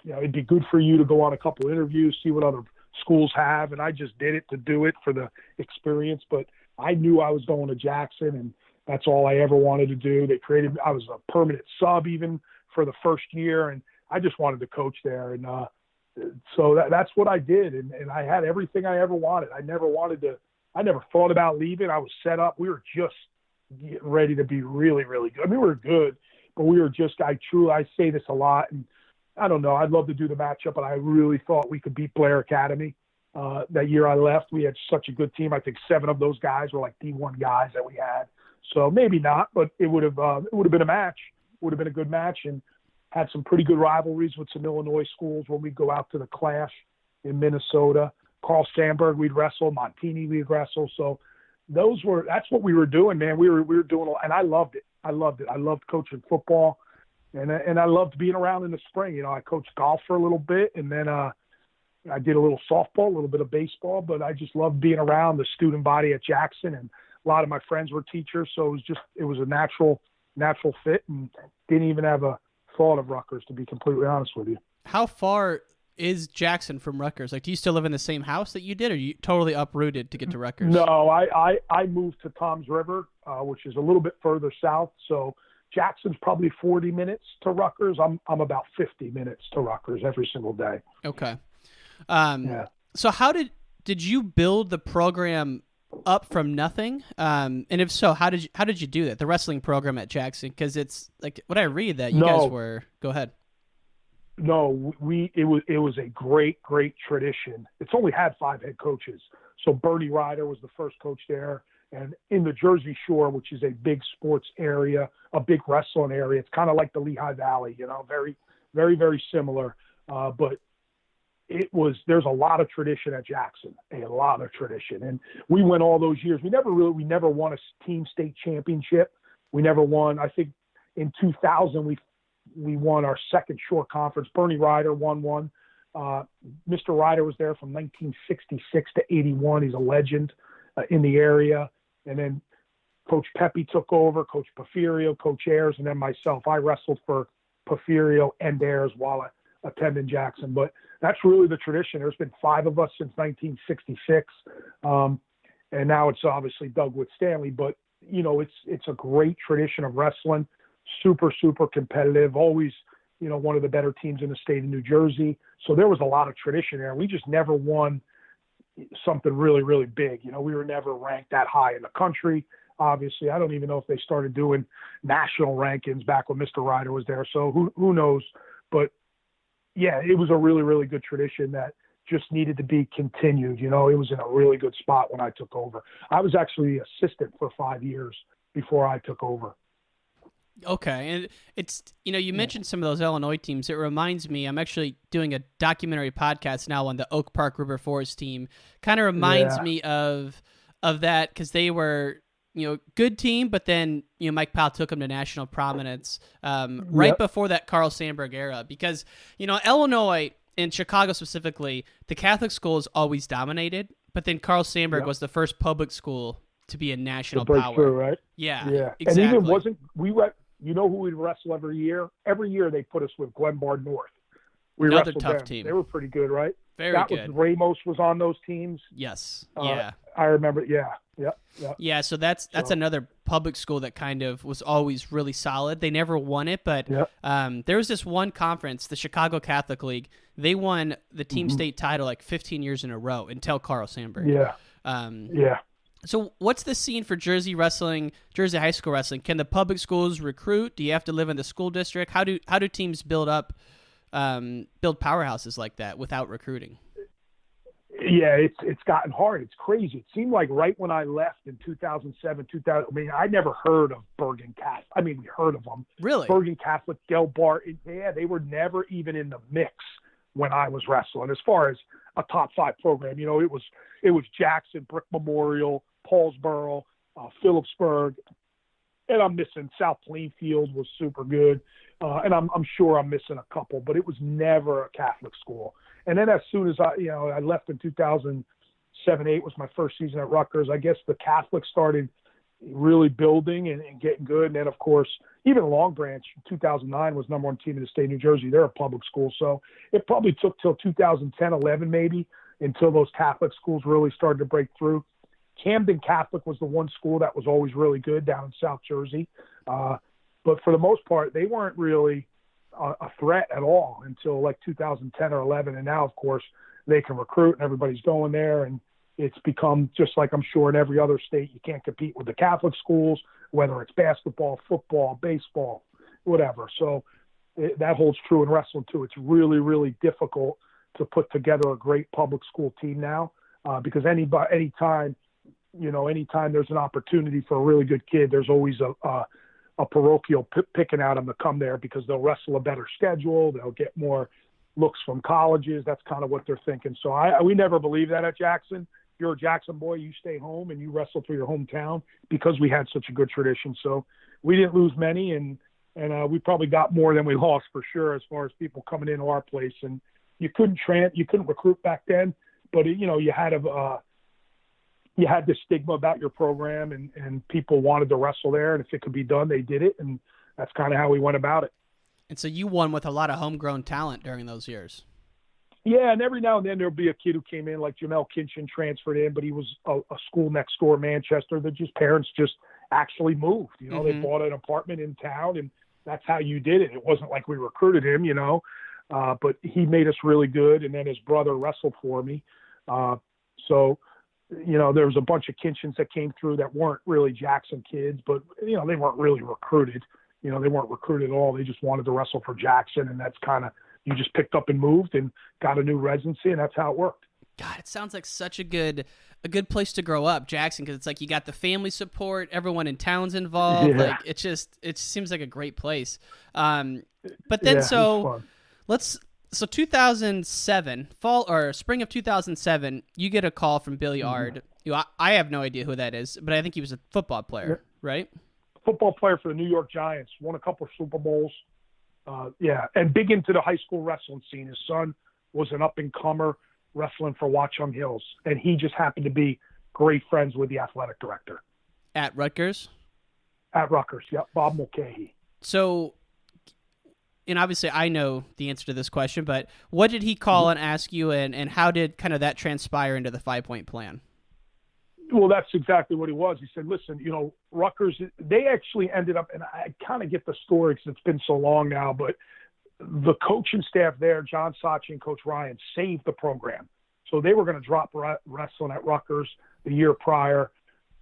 It'd be good for you to go on a couple interviews, see what other schools have. And I just did it to do it for the experience. But I knew I was going to Jackson, and that's all I ever wanted to do. I was a permanent sub even for the first year, and I just wanted to coach there. And so that's what I did. And I had everything I ever wanted. I never thought about leaving. I was set up. We were just getting ready to be really, really good. I mean, we were good, but we were just, I say this a lot, and I don't know, I'd love to do the matchup, but I really thought we could beat Blair Academy. That year I left, we had such a good team. I think 7 of those guys were like D1 guys that we had. So maybe not, but it would have been a match. Would have been a good match, and had some pretty good rivalries with some Illinois schools when we'd go out to the Clash in Minnesota. Carl Sandburg, we'd wrestle. Montini, we'd wrestle. So that's what we were doing, man. We were doing, and I loved it. I loved coaching football, and I loved being around in the spring. You know, I coached golf for a little bit, and then I did a little softball, a little bit of baseball, but I just loved being around the student body at Jackson, and a lot of my friends were teachers, so it was a natural fit, and didn't even have a thought of Rutgers, to be completely honest with you. How far is Jackson from Rutgers? Like, do you still live in the same house that you did, or you totally uprooted to get to Rutgers? No, I moved to Toms River, which is a little bit further south, so Jackson's probably 40 minutes to Rutgers. I'm about 50 minutes to Rutgers every single day. Okay. Yeah. So how did you build the program up from nothing? And if so, how did you do that? The wrestling program at Jackson, because it's like what I read that you guys were. Go ahead. No, it was a great tradition. It's only had 5 head coaches. So Bernie Ryder was the first coach there, and in the Jersey Shore, which is a big sports area, a big wrestling area. It's kind of like the Lehigh Valley, you know, very, very, very similar. But there's a lot of tradition at Jackson, a lot of tradition. And we went all those years. We never won a team state championship. We never won. I think in 2000, we won our second short conference. Bernie Ryder won one. Mr. Ryder was there from 1966 to 81. He's a legend in the area. And then Coach Pepe took over, Coach Porfirio, Coach Ayers, and then myself. I wrestled for Porfirio and Ayers while attending Jackson. But that's really the tradition. There's been 5 of us since 1966. And now it's obviously Doug with Stanley. But, you know, it's a great tradition of wrestling. Super, super competitive. Always, you know, one of the better teams in the state of New Jersey. So there was a lot of tradition there. We just never won something really, really big. You know, we were never ranked that high in the country. Obviously, I don't even know if they started doing national rankings back when Mr. Ryder was there. So who knows? But yeah, it was a really, really good tradition that just needed to be continued. You know, it was in a really good spot when I took over. I was actually assistant for 5 years before I took over. Okay, and it's, you know, you mentioned some of those Illinois teams. It reminds me, I'm actually doing a documentary podcast now on the Oak Park River Forest team. Kind of reminds me of that, because they were, you know, good team, but then, you know, Mike Powell took them to national prominence right before that Carl Sandburg era, because, you know, Illinois and Chicago specifically, the Catholic schools always dominated, but then Carl Sandburg was the first public school to be a national power. Through, right? Yeah, And exactly. even you know who we'd wrestle every year? Every year they put us with Glenbard North. We Another wrestled tough them. team. They were pretty good, right? Very good. Ramos was on those teams. Yes. I remember. Yeah. Yeah. So that's another public school that kind of was always really solid. They never won it, but there was this one conference, the Chicago Catholic League. They won the team state title like 15 years in a row until Carl Sandburg. Yeah. So what's the scene for Jersey wrestling, Jersey high school wrestling? Can the public schools recruit? Do you have to live in the school district? How do teams build powerhouses like that without recruiting? Yeah, it's gotten hard. It's crazy. It seemed like right when I left in 2007, I mean, I never heard of Bergen Catholic. I mean, we heard of them. Really? Bergen Catholic, Gelbart. Yeah, they were never even in the mix when I was wrestling. As far as a top 5 program, you know, it was Jackson, Brick Memorial, Paulsboro, Phillipsburg, and I'm missing South Plainfield was super good, and I'm sure I'm missing a couple, but it was never a Catholic school. And then as soon as I left in 2007-8 was my first season at Rutgers. I guess the Catholics started really building and getting good, and then of course even Long Branch in 2009 was number 1 team in the state of New Jersey. They're a public school, so it probably took till 2010-11 maybe until those Catholic schools really started to break through. Camden Catholic was the one school that was always really good down in South Jersey. But for the most part, they weren't really a threat at all until like 2010 or 11. And now, of course, they can recruit and everybody's going there. And it's become just like I'm sure in every other state, you can't compete with the Catholic schools whether it's basketball, football, baseball, whatever. So that holds true in wrestling too. It's really, really difficult to put together a great public school team now because anytime there's an opportunity for a really good kid, there's always a parochial picking at them to come there because they'll wrestle a better schedule. They'll get more looks from colleges. That's kind of what they're thinking. So we never believe that at Jackson. You're a Jackson boy, you stay home and you wrestle for your hometown because we had such a good tradition. So we didn't lose many, and we probably got more than we lost for sure as far as people coming into our place. And you couldn't recruit back then, but you had this stigma about your program, and people wanted to wrestle there, and if it could be done, they did it, and that's kind of how we went about it. And so you won with a lot of homegrown talent during those years. Yeah, and every now and then there'll be a kid who came in, like Jamel Kinchin transferred in, but he was a school next door, Manchester, that parents just actually moved. They bought an apartment in town, and that's how you did it. It wasn't like we recruited him, but he made us really good, and then his brother wrestled for me. So there was a bunch of Kinchins that came through that weren't really Jackson kids, but, they weren't really recruited. They weren't recruited at all. They just wanted to wrestle for Jackson, and that's kind of, you just picked up and moved and got a new residency, and that's how it worked. God, it sounds like such a good place to grow up, Jackson, because it's like you got the family support, everyone in town's involved. Yeah. Like it seems like a great place. But then so 2007, fall or spring of 2007, you get a call from Billy Ard. I have no idea who that is, but I think he was a football player, right? Football player for the New York Giants, won a couple of Super Bowls. And big into the high school wrestling scene. His son was an up-and-comer wrestling for Watchung Hills, and he just happened to be great friends with the athletic director. At Rutgers? At Rutgers, yep, Bob Mulcahy. So, and obviously I know the answer to this question, but what did he call and ask you, and how did kind of that transpire into the 5-point plan? Well, that's exactly what he was. He said, listen, Rutgers, they actually ended up, and I kind of get the story because it's been so long now, but the coaching staff there, John Sachi and Coach Ryan, saved the program. So they were going to drop wrestling at Rutgers the year prior.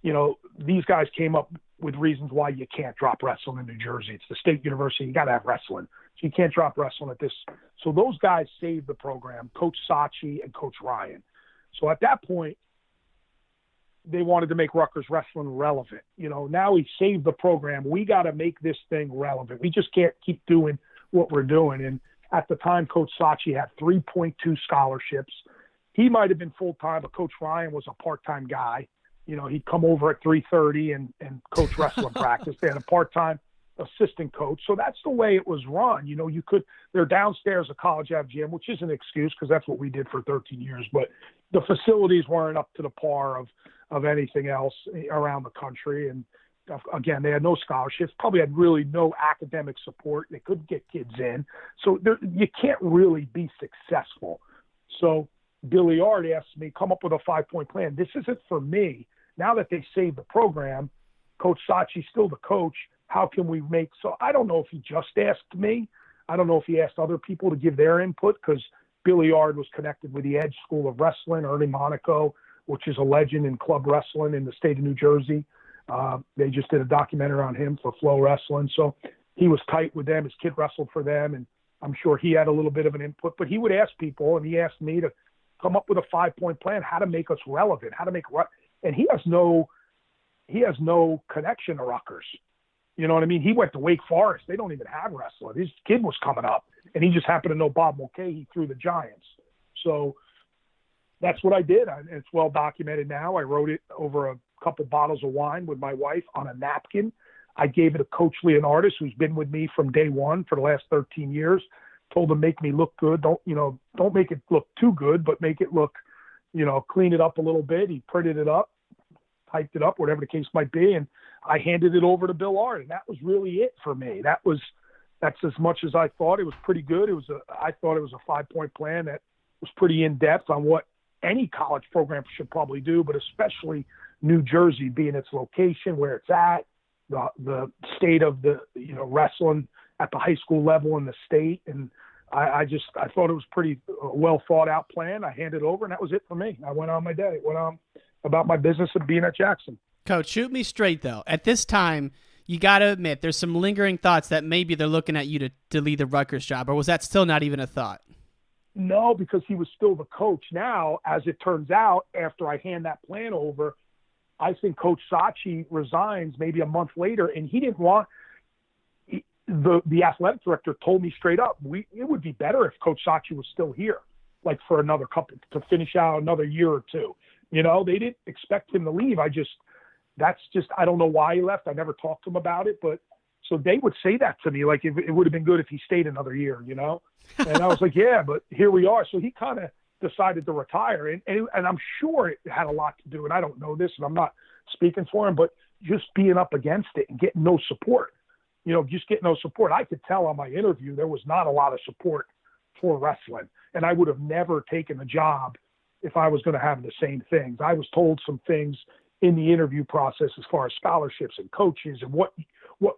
These guys came up with reasons why you can't drop wrestling in New Jersey. It's the state university. You got to have wrestling. So you can't drop wrestling at this. So those guys saved the program, Coach Sachi and Coach Ryan. So at that point, they wanted to make Rutgers wrestling relevant. Now he saved the program. We got to make this thing relevant. We just can't keep doing what we're doing. And at the time, Coach Sachi had 3.2 scholarships. He might have been full-time, but Coach Ryan was a part-time guy. He'd come over at 3:30 and coach wrestling practice. They had a part-time assistant coach. So that's the way it was run. They're downstairs at College Ave gym, which is an excuse because that's what we did for 13 years. But the facilities weren't up to the par of anything else around the country. And again, they had no scholarships, probably had really no academic support. They couldn't get kids in. So you can't really be successful. So Billy Ard asked me, come up with a 5-point plan. This isn't for me. Now that they saved the program, Coach Sachi's still the coach. How can we make – so I don't know if he just asked me. I don't know if he asked other people to give their input because Billy Ard was connected with the Edge School of Wrestling, Ernie Monaco, which is a legend in club wrestling in the state of New Jersey. They just did a documentary on him for Flow Wrestling. So he was tight with them. His kid wrestled for them, and I'm sure he had a little bit of an input. But he would ask people, and he asked me to come up with a 5-point plan, how to make us relevant, how to make – and he has no connection to Rutgers. You know what I mean? He went to Wake Forest. They don't even have wrestling. His kid was coming up, and he just happened to know Bob Mulcahy through the Giants. So that's what I did. It's well documented now. I wrote it over a couple bottles of wine with my wife on a napkin. I gave it to Coach Leonardis, who's been with me from day one for the last 13 years. Told him, make me look good. Don't make it look too good, but make it look, clean it up a little bit. He printed it up, typed it up, whatever the case might be, and I handed it over to Bill Ard, and that was really it for me. That's as much as I thought. It was pretty good. I thought it was a 5-point plan that was pretty in-depth on what any college program should probably do, but especially New Jersey being its location, where it's at, the state of the wrestling at the high school level in the state. And I thought it was pretty well thought out plan. I handed it over, and that was it for me. I went on my day, went on about my business of being at Jackson. Coach, shoot me straight, though. At this time, you got to admit there's some lingering thoughts that maybe they're looking at you to lead the Rutgers job, or was that still not even a thought? No, because he was still the coach. Now, as it turns out, after I hand that plan over, I think Coach Sachi resigns maybe a month later, and he didn't want the athletic director told me straight up, it would be better if Coach Sachi was still here, like for another couple to finish out another year or two. You know, they didn't expect him to leave. I don't know why he left. I never talked to him about it, but so they would say that to me, like it would have been good if he stayed another year, you know? And I was like, yeah, but here we are. So he kind of decided to retire, and I'm sure it had a lot to do, and I don't know this, and I'm not speaking for him, but just being up against it and getting no support, just getting no support. I could tell on my interview there was not a lot of support for wrestling, and I would have never taken a job if I was going to have the same things. I was told some things in the interview process as far as scholarships and coaches and what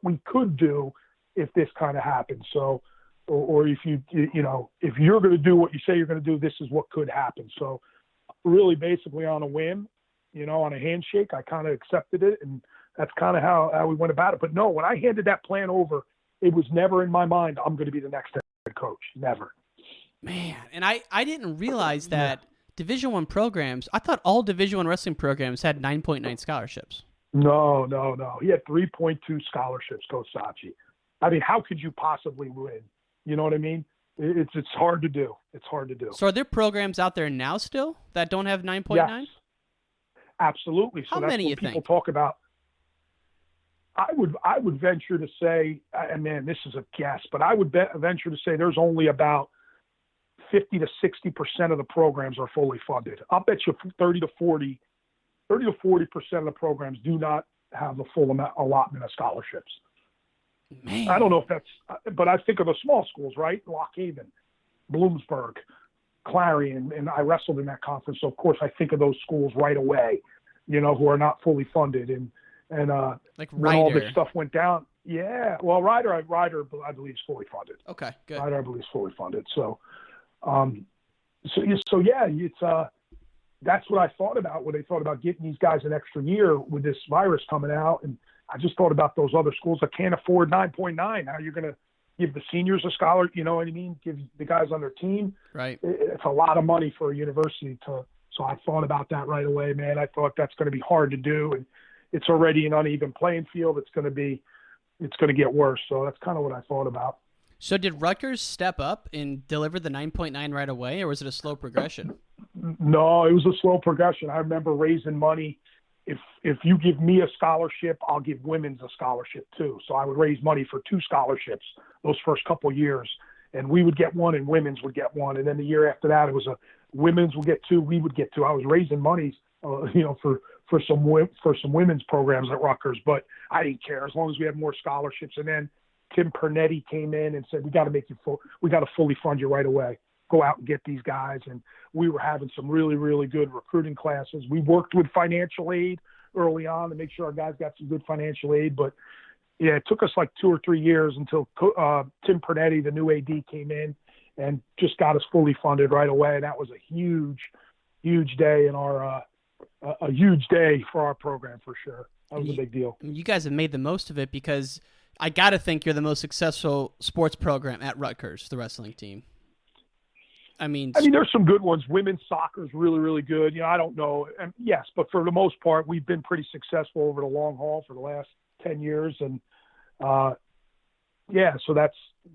we could do if this kind of happened. So, or if if you're going to do what you say you're going to do, this is what could happen. So really basically on a whim, on a handshake, I kind of accepted it, and that's kind of how we went about it. But no, when I handed that plan over, it was never in my mind, I'm going to be the next head coach. Never. Man, and I didn't realize that Division I programs, I thought all Division I wrestling programs had 9.9 scholarships. No. He had 3.2 scholarships, Coach Sachi. I mean, how could you possibly win? You know what I mean? It's hard to do. It's hard to do. So are there programs out there now still that don't have 9.9? Yes, absolutely. So how that's many what you people think? Talk about. I would venture to say, and man, this is a guess, but I would venture to say there's only about 50 to 60% of the programs are fully funded. I'll bet you 30 to 40% of the programs do not have the full allotment of scholarships. Man. I don't know if that's, but I think of the small schools, right? Lock Haven, Bloomsburg, Clarion, and I wrestled in that conference. So of course I think of those schools right away, who are not fully funded. And like when all this stuff went down, yeah. Well, Ryder, I believe is fully funded. Okay, good. Ryder, I believe is fully funded. So, yeah, it's that's what I thought about when they thought about getting these guys an extra year with this virus coming out. And I just thought about those other schools that can't afford 9.9. How you're going to give the seniors a scholar, you know what I mean? Give the guys on their team. Right. It's a lot of money for a university so I thought about that right away, man. I thought that's going to be hard to do. And it's already an uneven playing field. It's going to get worse. So that's kind of what I thought about. So did Rutgers step up and deliver the 9.9 right away, or was it a slow progression? No, it was a slow progression. I remember raising money. If you give me a scholarship, I'll give women's a scholarship too. So I would raise money for 2 scholarships those first couple of years, and we would get one and women's would get one. And then the year after that, it was a women's would get 2, we would get 2. I was raising money, for some women's programs at Rutgers, but I didn't care as long as we had more scholarships. And then Tim Pernetti came in and said, we got to fully fund you right away. Go out and get these guys. And we were having some really, really good recruiting classes. We worked with financial aid early on to make sure our guys got some good financial aid. But yeah, it took us like 2 or 3 years until Tim Pernetti, the new AD, came in and just got us fully funded right away. And that was a huge, huge day a huge day for our program for sure. That was a big deal. You guys have made the most of it because I got to think you're the most successful sports program at Rutgers, the wrestling team. I mean, there's some good ones. Women's soccer is really, really good. I don't know. And yes, but for the most part, we've been pretty successful over the long haul for the last 10 years. And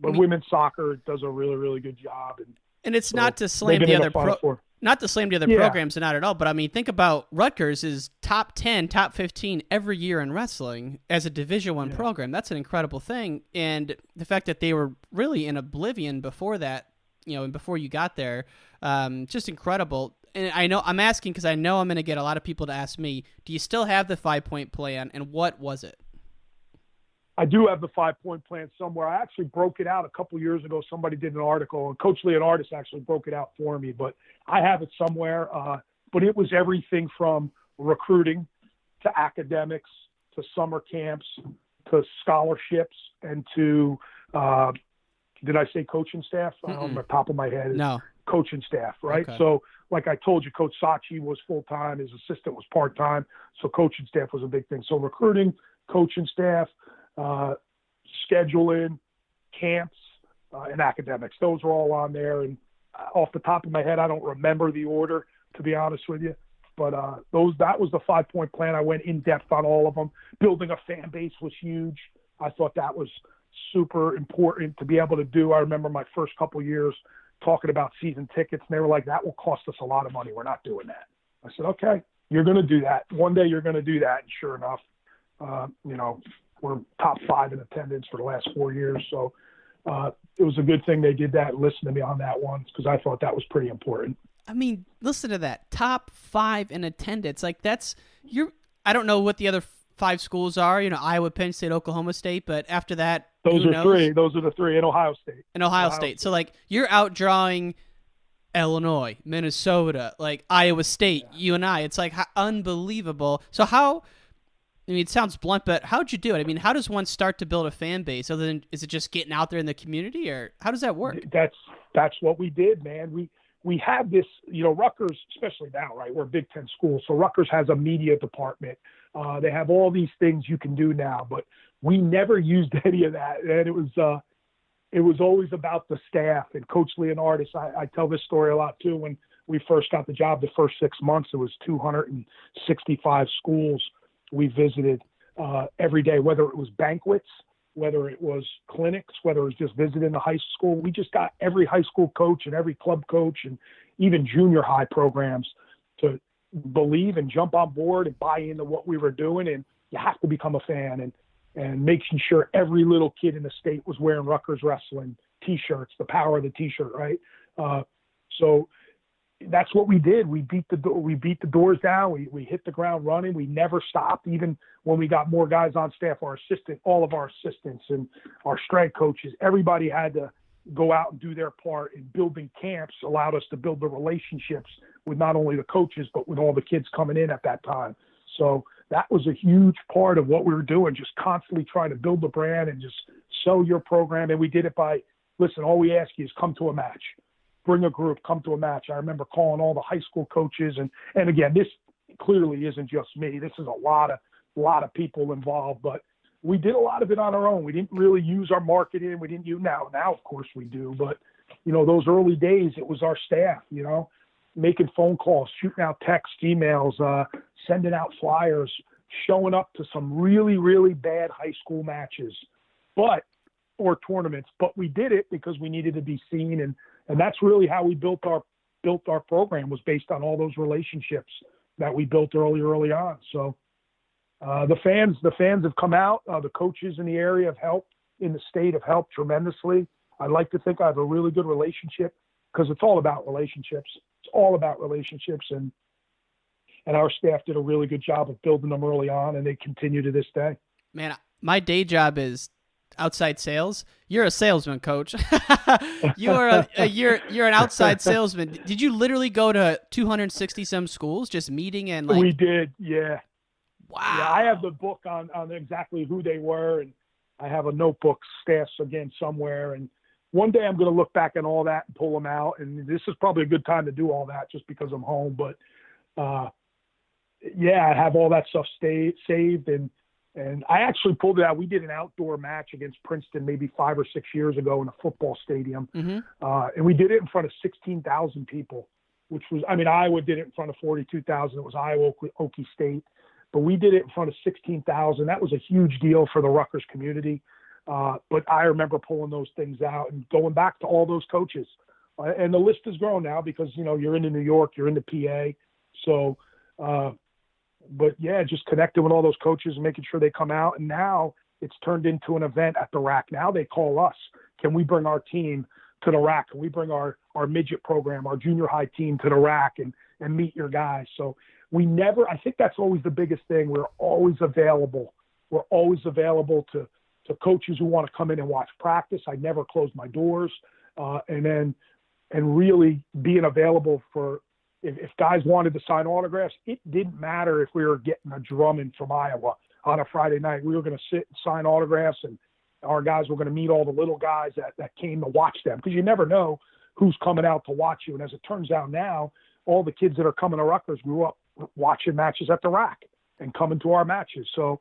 women's soccer does a really, really good job. And it's not to slam the other programs, not at all. But I mean, think about Rutgers is top 10, top 15 every year in wrestling as a Division I program. That's an incredible thing. And the fact that they were really in oblivion before that, and before you got there, just incredible. And I know I'm asking because I know I'm going to get a lot of people to ask me, do you still have the 5-point plan? And what was it? I do have the 5-point plan somewhere. I actually broke it out a couple years ago. Somebody did an article, and Coach Leonardis actually broke it out for me, but I have it somewhere. But it was everything from recruiting to academics to summer camps to scholarships and to did I say coaching staff? On the top of my head. No. Coaching staff, right? Okay. So like I told you, Coach Sachi was full-time. His assistant was part-time. So coaching staff was a big thing. So recruiting, coaching staff, scheduling, camps, and academics. Those were all on there. And off the top of my head, I don't remember the order, to be honest with you. But that was the 5-point plan. I went in depth on all of them. Building a fan base was huge. I thought that was super important to be able to do. I remember my first couple years talking about season tickets, and they were like, that will cost us a lot of money. We're not doing that. I said, okay, you're going to do that. One day you're going to do that. And sure enough, we're top 5 in attendance for the last 4 years. So it was a good thing they did that and listened to me on that one, because I thought that was pretty important. I mean, listen to that. Top 5 in attendance. Like, I don't know what the other 5 schools are, Iowa, Penn State, Oklahoma State, but after that, those who are knows? 3. Those are the 3 in Ohio State. In Ohio State. So, like, you're outdrawing Illinois, Minnesota, like Iowa State, UNI. It's like unbelievable. So it sounds blunt, but how'd you do it? I mean, how does one start to build a fan base? Other than, is it just getting out there in the community, or how does that work? That's what we did, man. We have this, Rutgers, especially now, right? We're a Big Ten school. So Rutgers has a media department. They have all these things you can do now, but we never used any of that. And it was always about the staff and Coach Leonardis. I tell this story a lot too. When we first got the job, the first 6 months, it was 265 schools we visited every day, whether it was banquets, whether it was clinics, whether it was just visiting the high school. We just got every high school coach and every club coach and even junior high programs to believe and jump on board and buy into what we were doing. And you have to become a fan, and making sure every little kid in the state was wearing Rutgers wrestling T-shirts, the power of the T-shirt, right? So that's what we did. We beat the doors down. We hit the ground running. We never stopped. Even when we got more guys on staff, all of our assistants and our strength coaches, everybody had to go out and do their part. And building camps allowed us to build the relationships with not only the coaches, but with all the kids coming in at that time. So that was a huge part of what we were doing, just constantly trying to build the brand and just sell your program. And we did it by, listen, all we ask you is come to a match. Bring a group, come to a match. I remember calling all the high school coaches. And again, this clearly isn't just me. This is a lot of people involved, but we did a lot of it on our own. We didn't really use our marketing. We didn't use now of course we do, but those early days, it was our staff, making phone calls, shooting out text, emails, sending out flyers, showing up to some really, really bad high school matches, or tournaments. But we did it because we needed to be seen. And that's really how we built our program, was based on all those relationships that we built early on. So the fans have come out. The coaches in the area have helped, in the state have helped tremendously. I like to think I have a really good relationship, because it's all about relationships. It's all about relationships. And our staff did a really good job of building them early on, and they continue to this day. Man, my day job is outside sales. You're a salesman, Coach. You're an outside salesman. Did you literally go to 260 some schools, just meeting and like? We did, yeah. Wow. Yeah, I have the book on exactly who they were, and I have a notebook stashed again somewhere. And one day I'm going to look back at all that and pull them out. And this is probably a good time to do all that, just because I'm home. But I have all that stuff saved, and I actually pulled it out. We did an outdoor match against Princeton maybe 5 or 6 years ago in a football stadium. Mm-hmm. And we did it in front of 16,000 people, which was, Iowa did it in front of 42,000. It was Iowa, Okie State. But we did it in front of 16,000. That was a huge deal for the Rutgers community. But I remember pulling those things out and going back to all those coaches. And the list has grown now because, you're into New York, you're into PA. So, but yeah, just connecting with all those coaches and making sure they come out. And now it's turned into an event at the RAC. Now they call us. Can we bring our team to the RAC? Can we bring our midget program, our junior high team to the RAC and meet your guys? So I think that's always the biggest thing. We're always available. We're always available to coaches who want to come in and watch practice. I never close my doors. And really being available for, if guys wanted to sign autographs, it didn't matter if we were getting a Drummond from Iowa on a Friday night. We were going to sit and sign autographs, and our guys were going to meet all the little guys that came to watch them, because you never know who's coming out to watch you. And as it turns out now, all the kids that are coming to Rutgers grew up watching matches at the rack and coming to our matches. So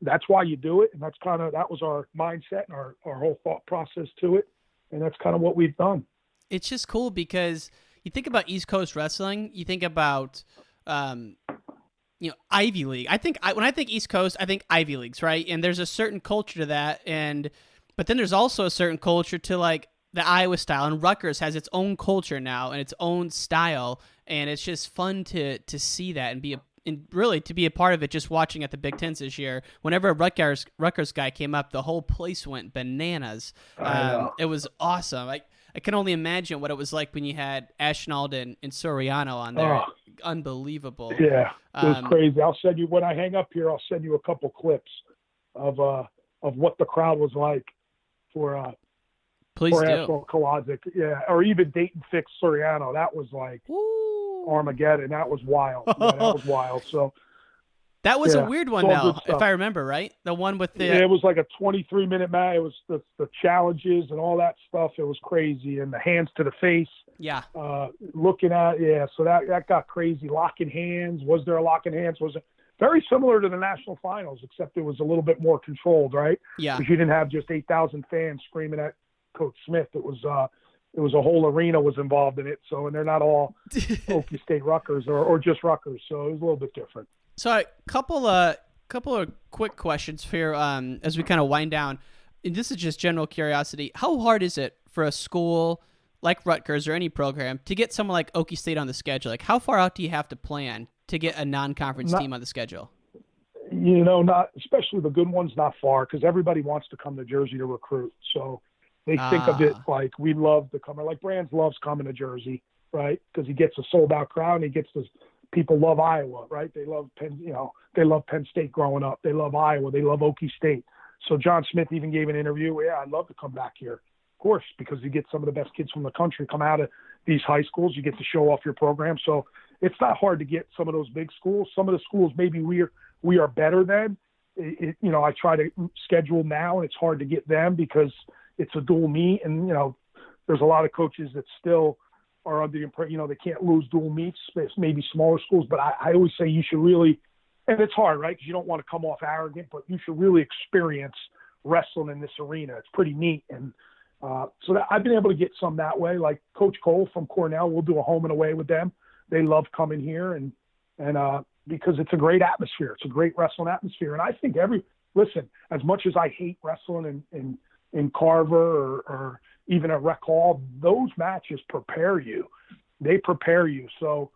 that's why you do it. And that was our mindset and our whole thought process to it. And that's kind of what we've done. It's just cool because you think about East Coast wrestling, you think about, Ivy League. When I think East Coast, I think Ivy Leagues, right? And there's a certain culture to that. But then there's also a certain culture to like the Iowa style, and Rutgers has its own culture now and its own style. And it's just fun to see that and really to be a part of it, just watching at the Big Tens this year. Whenever a Rutgers guy came up, the whole place went bananas. It was awesome. I can only imagine what it was like when you had Ashnauld and Soriano on there. Unbelievable. Yeah, it was crazy. I'll send you, when I hang up here, I'll send you a couple clips of what the crowd was like for Please do. Ashnauld Kolodzic. Yeah, or even Dayton Fix Soriano. That was like Armageddon. That was wild. Yeah, that was wild. So that was a weird one, though, if I remember right. The one with the it was like a 23-minute match. It was the challenges and all that stuff. It was crazy, and the hands to the face. Yeah. Looking at so that got crazy. Locking hands. Was there a locking hands? Was it very similar to the national finals, except it was a little bit more controlled, right? Yeah. Because you didn't have just 8,000 fans screaming at Coach Smith. It was a whole arena was involved in it. So, and they're not all Okie State Rutgers or just Rutgers. So it was a little bit different. So a couple of quick questions here as we kind of wind down. And this is just general curiosity. How hard is it for a school like Rutgers or any program to get someone like Okie State on the schedule? Like, how far out do you have to plan to get a non-conference team on the schedule? Not especially the good ones, not far, because everybody wants to come to Jersey to recruit. So they think of it like we love to come. Like Brands loves coming to Jersey, right? Because he gets a sold-out crowd and he gets this. People love Iowa, right? They love Penn, they love Penn State growing up. They love Iowa. They love Okie State. So John Smith even gave an interview. Yeah, I'd love to come back here, of course, because you get some of the best kids from the country come out of these high schools. You get to show off your program. So it's not hard to get some of those big schools. Some of the schools maybe we are better than. I try to schedule now, and it's hard to get them because it's a dual meet, and there's a lot of coaches that still are under the impression, they can't lose dual meets, maybe smaller schools. But I always say you should really, and it's hard, right? Because you don't want to come off arrogant, but you should really experience wrestling in this arena. It's pretty neat. And so that I've been able to get some that way. Like Coach Cole from Cornell, we'll do a home and away with them. They love coming here and because it's a great atmosphere. It's a great wrestling atmosphere. And I think as much as I hate wrestling in Carver or even at Rec Hall, those matches prepare you. They prepare you. So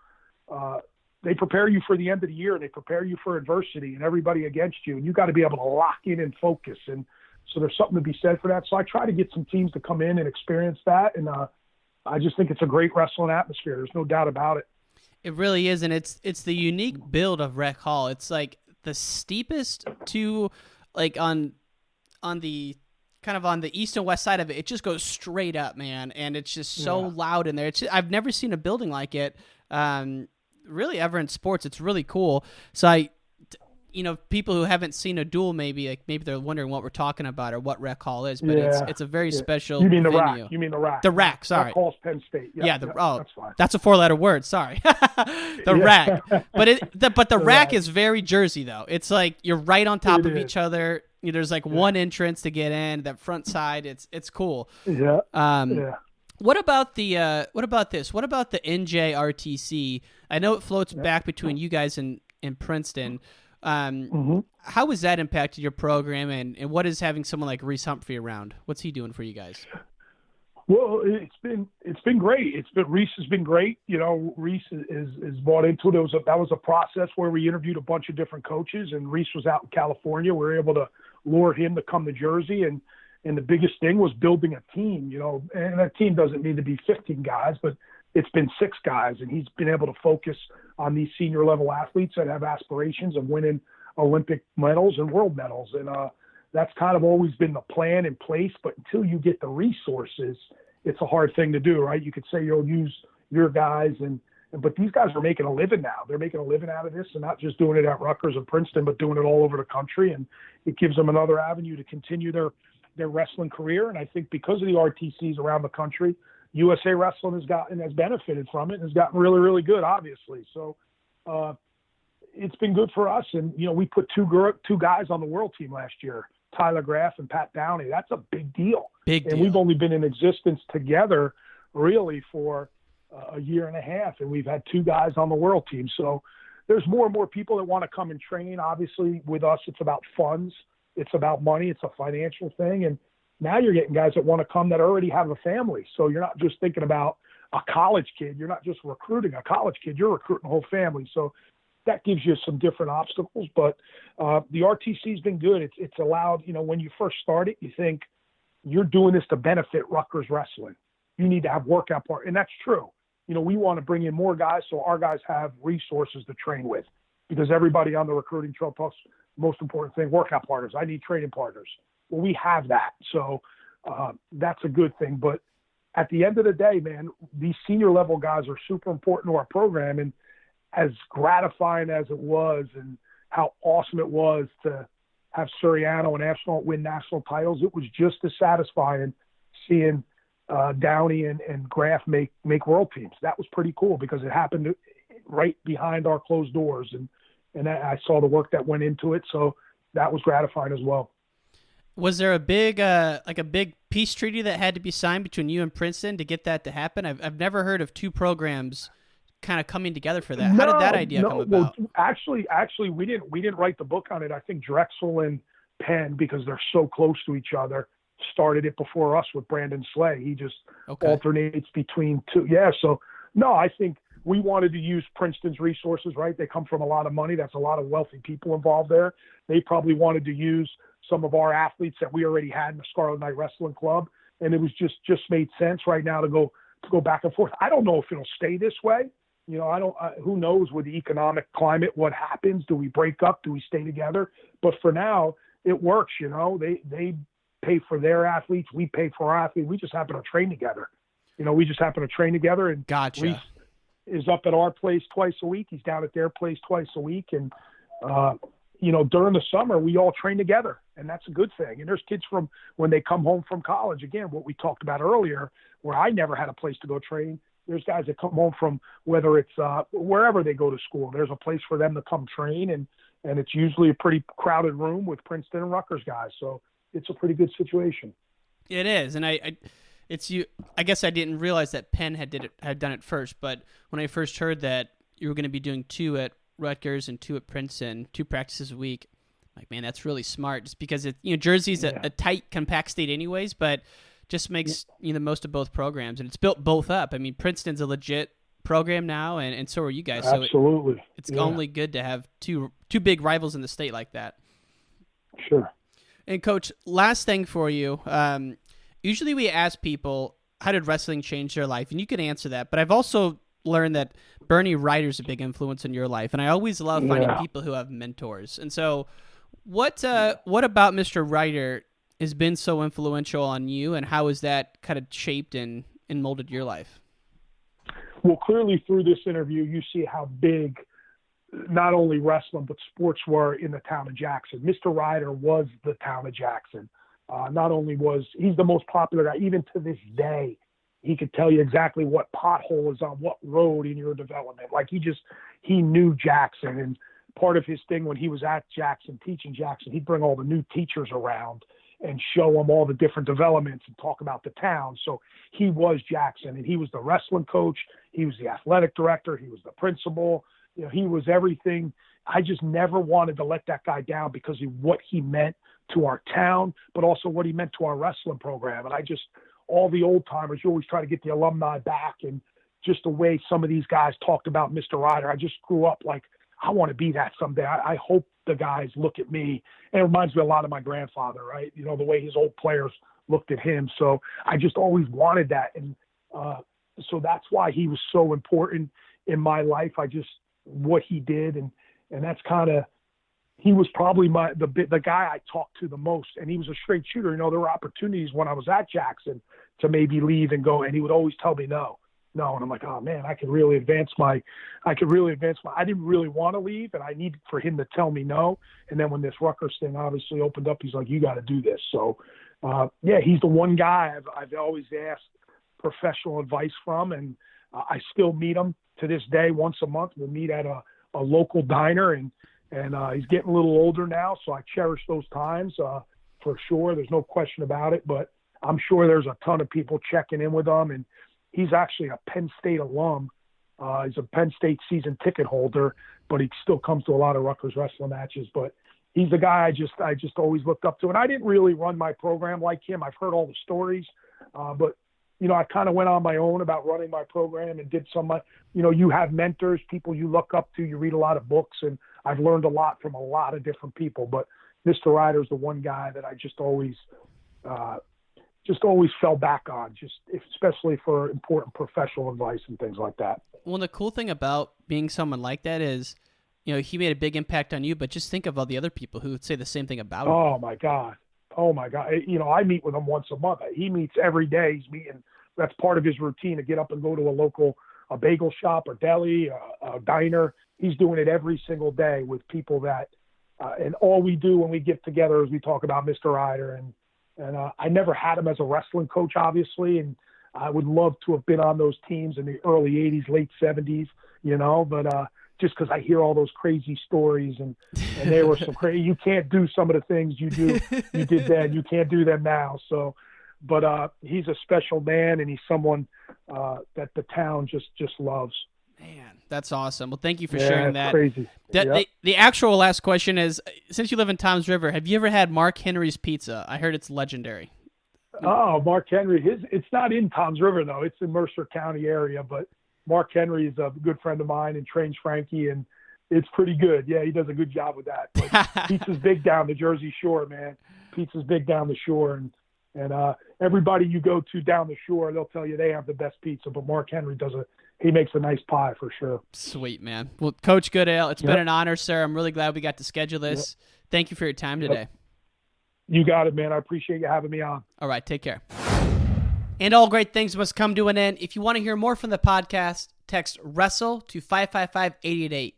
they prepare you for the end of the year. They prepare you for adversity and everybody against you. And you got to be able to lock in and focus. And so there's something to be said for that. So I try to get some teams to come in and experience that. And I just think it's a great wrestling atmosphere. There's no doubt about it. It really is. And it's the unique build of Rec Hall. It's like the steepest to like on the kind of on the east and west side of it. It just goes straight up, man. And it's just so loud in there. I've never seen a building like it. Really ever in sports. It's really cool. So people who haven't seen a duel, maybe they're wondering what we're talking about or what Rec Hall is, but it's a very special You mean the venue. rack. You mean the rack. The rack, sorry. Rec Hall's Penn State. That's fine. That's a 4-letter word. Sorry. The rack. But the rack is very Jersey though. It's like you're right on top of each other. There's like one entrance to get in, that front side. It's cool. Yeah. What about this? What about the NJRTC? I know it floats back between you guys and Princeton. How has that impacted your program, and what is having someone like Reese Humphrey around? What's he doing for you guys? Well, it's been great. Reese has been great. Reese is bought into it. That was a process where we interviewed a bunch of different coaches, and Reese was out in California. We were able to lure him to come to Jersey, and the biggest thing was building a team. And that team doesn't need to be 15 guys, but it's been 6 guys, and he's been able to focus on these senior level athletes that have aspirations of winning Olympic medals and world medals. And that's kind of always been the plan in place. But until you get the resources, it's a hard thing to do, right? You could say you'll use your guys, but these guys are making a living now. They're making a living out of this, and not just doing it at Rutgers and Princeton, but doing it all over the country. And it gives them another avenue to continue their wrestling career. And I think because of the RTCs around the country, USA Wrestling has benefited from it and has gotten really, really good, obviously. So it's been good for us. And, we put two guys on the world team last year, Tyler Graff and Pat Downey. That's a big deal. And we've only been in existence together really for a year and a half, and we've had two guys on the world team. So there's more and more people that want to come and train. Obviously, with us, it's about funds. It's about money. It's a financial thing. And now you're getting guys that want to come that already have a family. So you're not just thinking about a college kid. You're not just recruiting a college kid. You're recruiting a whole family. So that gives you some different obstacles. But the RTC has been good. It's allowed, when you first start it, you think you're doing this to benefit Rutgers wrestling. You need to have workout partners. And that's true. We want to bring in more guys so our guys have resources to train with, because everybody on the recruiting trail talks most important thing, workout partners. I need training partners. Well, we have that. So that's a good thing. But at the end of the day, man, these senior level guys are super important to our program. And as gratifying as it was and how awesome it was to have Suriano and Astronaut win national titles, it was just as satisfying seeing Downey and Graff make world teams. That was pretty cool because it happened right behind our closed doors, and I saw the work that went into it. So that was gratifying as well. Was there a big peace treaty that had to be signed between you and Princeton to get that to happen? I've never heard of two programs kind of coming together for that. How did that idea come about? Well, actually, we didn't write the book on it. I think Drexel and Penn, because they're so close to each other, started it before us with Brandon Slay. He just alternates between two. Yeah. So no, I think we wanted to use Princeton's resources, right? They come from a lot of money. That's a lot of wealthy people involved there. They probably wanted to use some of our athletes that we already had in the Scarlet Knight Wrestling Club. And it was just made sense right now to go back and forth. I don't know if it'll stay this way. Who knows with the economic climate, what happens? Do we break up? Do we stay together? But for now it works. They pay for their athletes. We pay for our athletes. We just happen to train together. And Gotcha. Reese is up at our place twice a week. He's down at their place twice a week. And, during the summer, we all train together, and that's a good thing. And there's kids from when they come home from college, again, what we talked about earlier, where I never had a place to go train. There's guys that come home from whether it's wherever they go to school. There's a place for them to come train, and it's usually a pretty crowded room with Princeton and Rutgers guys. So it's a pretty good situation. It is, and I guess I didn't realize that Penn had done it first. But when I first heard that you were going to be doing 2 at Rutgers and 2 at Princeton, 2 practices a week, I'm like, man, that's really smart. Just because Jersey's a tight, compact state, anyways, but just makes the most of both programs, and it's built both up. I mean, Princeton's a legit program now, and so are you guys. Absolutely, so it's only good to have two big rivals in the state like that. Sure. And Coach, last thing for you. Usually we ask people, how did wrestling change their life? And you can answer that. But I've also learned that Bernie Ryder's a big influence in your life. And I always love finding people who have mentors. And so what about Mr. Ryder has been so influential on you, and how has that kind of shaped and molded your life? Well, clearly through this interview, you see how big not only wrestling but sports were in the town of Jackson. Mr. Ryder was the town of Jackson. Not only he's the most popular guy, even to this day, he could tell you exactly what pothole is on what road in your development. Like he knew Jackson, and part of his thing when he was at Jackson, teaching Jackson, he'd bring all the new teachers around and show them all the different developments and talk about the town. So he was Jackson, and he was the wrestling coach. He was the athletic director. He was the principal. He was everything. I just never wanted to let that guy down because of what he meant to our town, but also what he meant to our wrestling program. And all the old timers, you always try to get the alumni back, and just the way some of these guys talked about Mr. Ryder, I just grew up like, I want to be that someday. I hope the guys look at me. And it reminds me a lot of my grandfather, right? The way his old players looked at him. So I just always wanted that. And so that's why he was so important in my life. What he did. And that's he was probably the guy I talked to the most, and he was a straight shooter. There were opportunities when I was at Jackson to maybe leave and go, and he would always tell me no. And I'm like, oh man, I didn't really want to leave, and I needed for him to tell me no. And then when this Rutgers thing obviously opened up, he's like, you got to do this. So, he's the one guy I've always asked professional advice from, and I still meet him to this day once a month. We'll meet at a local diner, and he's getting a little older now, so I cherish those times for sure. There's no question about it, but I'm sure there's a ton of people checking in with him, and he's actually a Penn State alum. He's a Penn State season ticket holder, but he still comes to a lot of Rutgers wrestling matches. But he's the guy I just always looked up to. And I didn't really run my program like him. I've heard all the stories, but I kind of went on my own about running my program and did some. You have mentors, people you look up to. You read a lot of books, and I've learned a lot from a lot of different people. But Mr. Ryder's the one guy that I just always fell back on, especially for important professional advice and things like that. Well, the cool thing about being someone like that is, he made a big impact on you, but just think of all the other people who would say the same thing about him. Oh my God. I meet with him once a month. He meets every day. He's meeting. That's part of his routine, to get up and go to a bagel shop or deli, a diner. He's doing it every single day with people that, and all we do when we get together is we talk about Mr. Ryder. And I never had him as a wrestling coach, obviously, and I would love to have been on those teams in the early 80s, late 70s, but just because I hear all those crazy stories, and they were some crazy. You can't do some of the things you did then. You can't do them now. So, but he's a special man, and he's someone that the town just loves. Man, that's awesome. Well, thank you for sharing that. Crazy. The actual last question is, since you live in Toms River, have you ever had Mark Henry's pizza? I heard it's legendary. Oh, Mark Henry. It's not in Toms River, though. It's in Mercer County area, but Mark Henry is a good friend of mine and trains Frankie, and it's pretty good. Yeah, he does a good job with that. But pizza's big down the Jersey Shore, man. Pizza's big down the shore, and everybody you go to down the shore, they'll tell you they have the best pizza, but Mark Henry he makes a nice pie for sure. Sweet, man. Well, Coach Goodale, it's been an honor, sir. I'm really glad we got to schedule this. Thank you for your time today. You got it, man. I appreciate you having me on. All right, take care. And all great things must come to an end. If you want to hear more from the podcast, text WRESTLE to 555-888.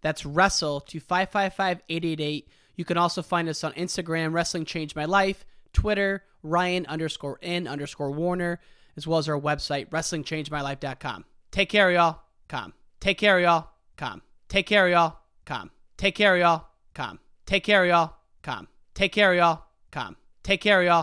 That's WRESTLE to 555-888. You can also find us on Instagram, Wrestling Changed My Life, Twitter, Ryan_N_Warner, as well as our website, WrestlingChangedMyLife.com. Take care, y'all. Calm. Take care, y'all. Calm. Take care, y'all. Calm. Take care, y'all. Calm. Take care, y'all. Calm. Take care, y'all. Calm. Take care, y'all.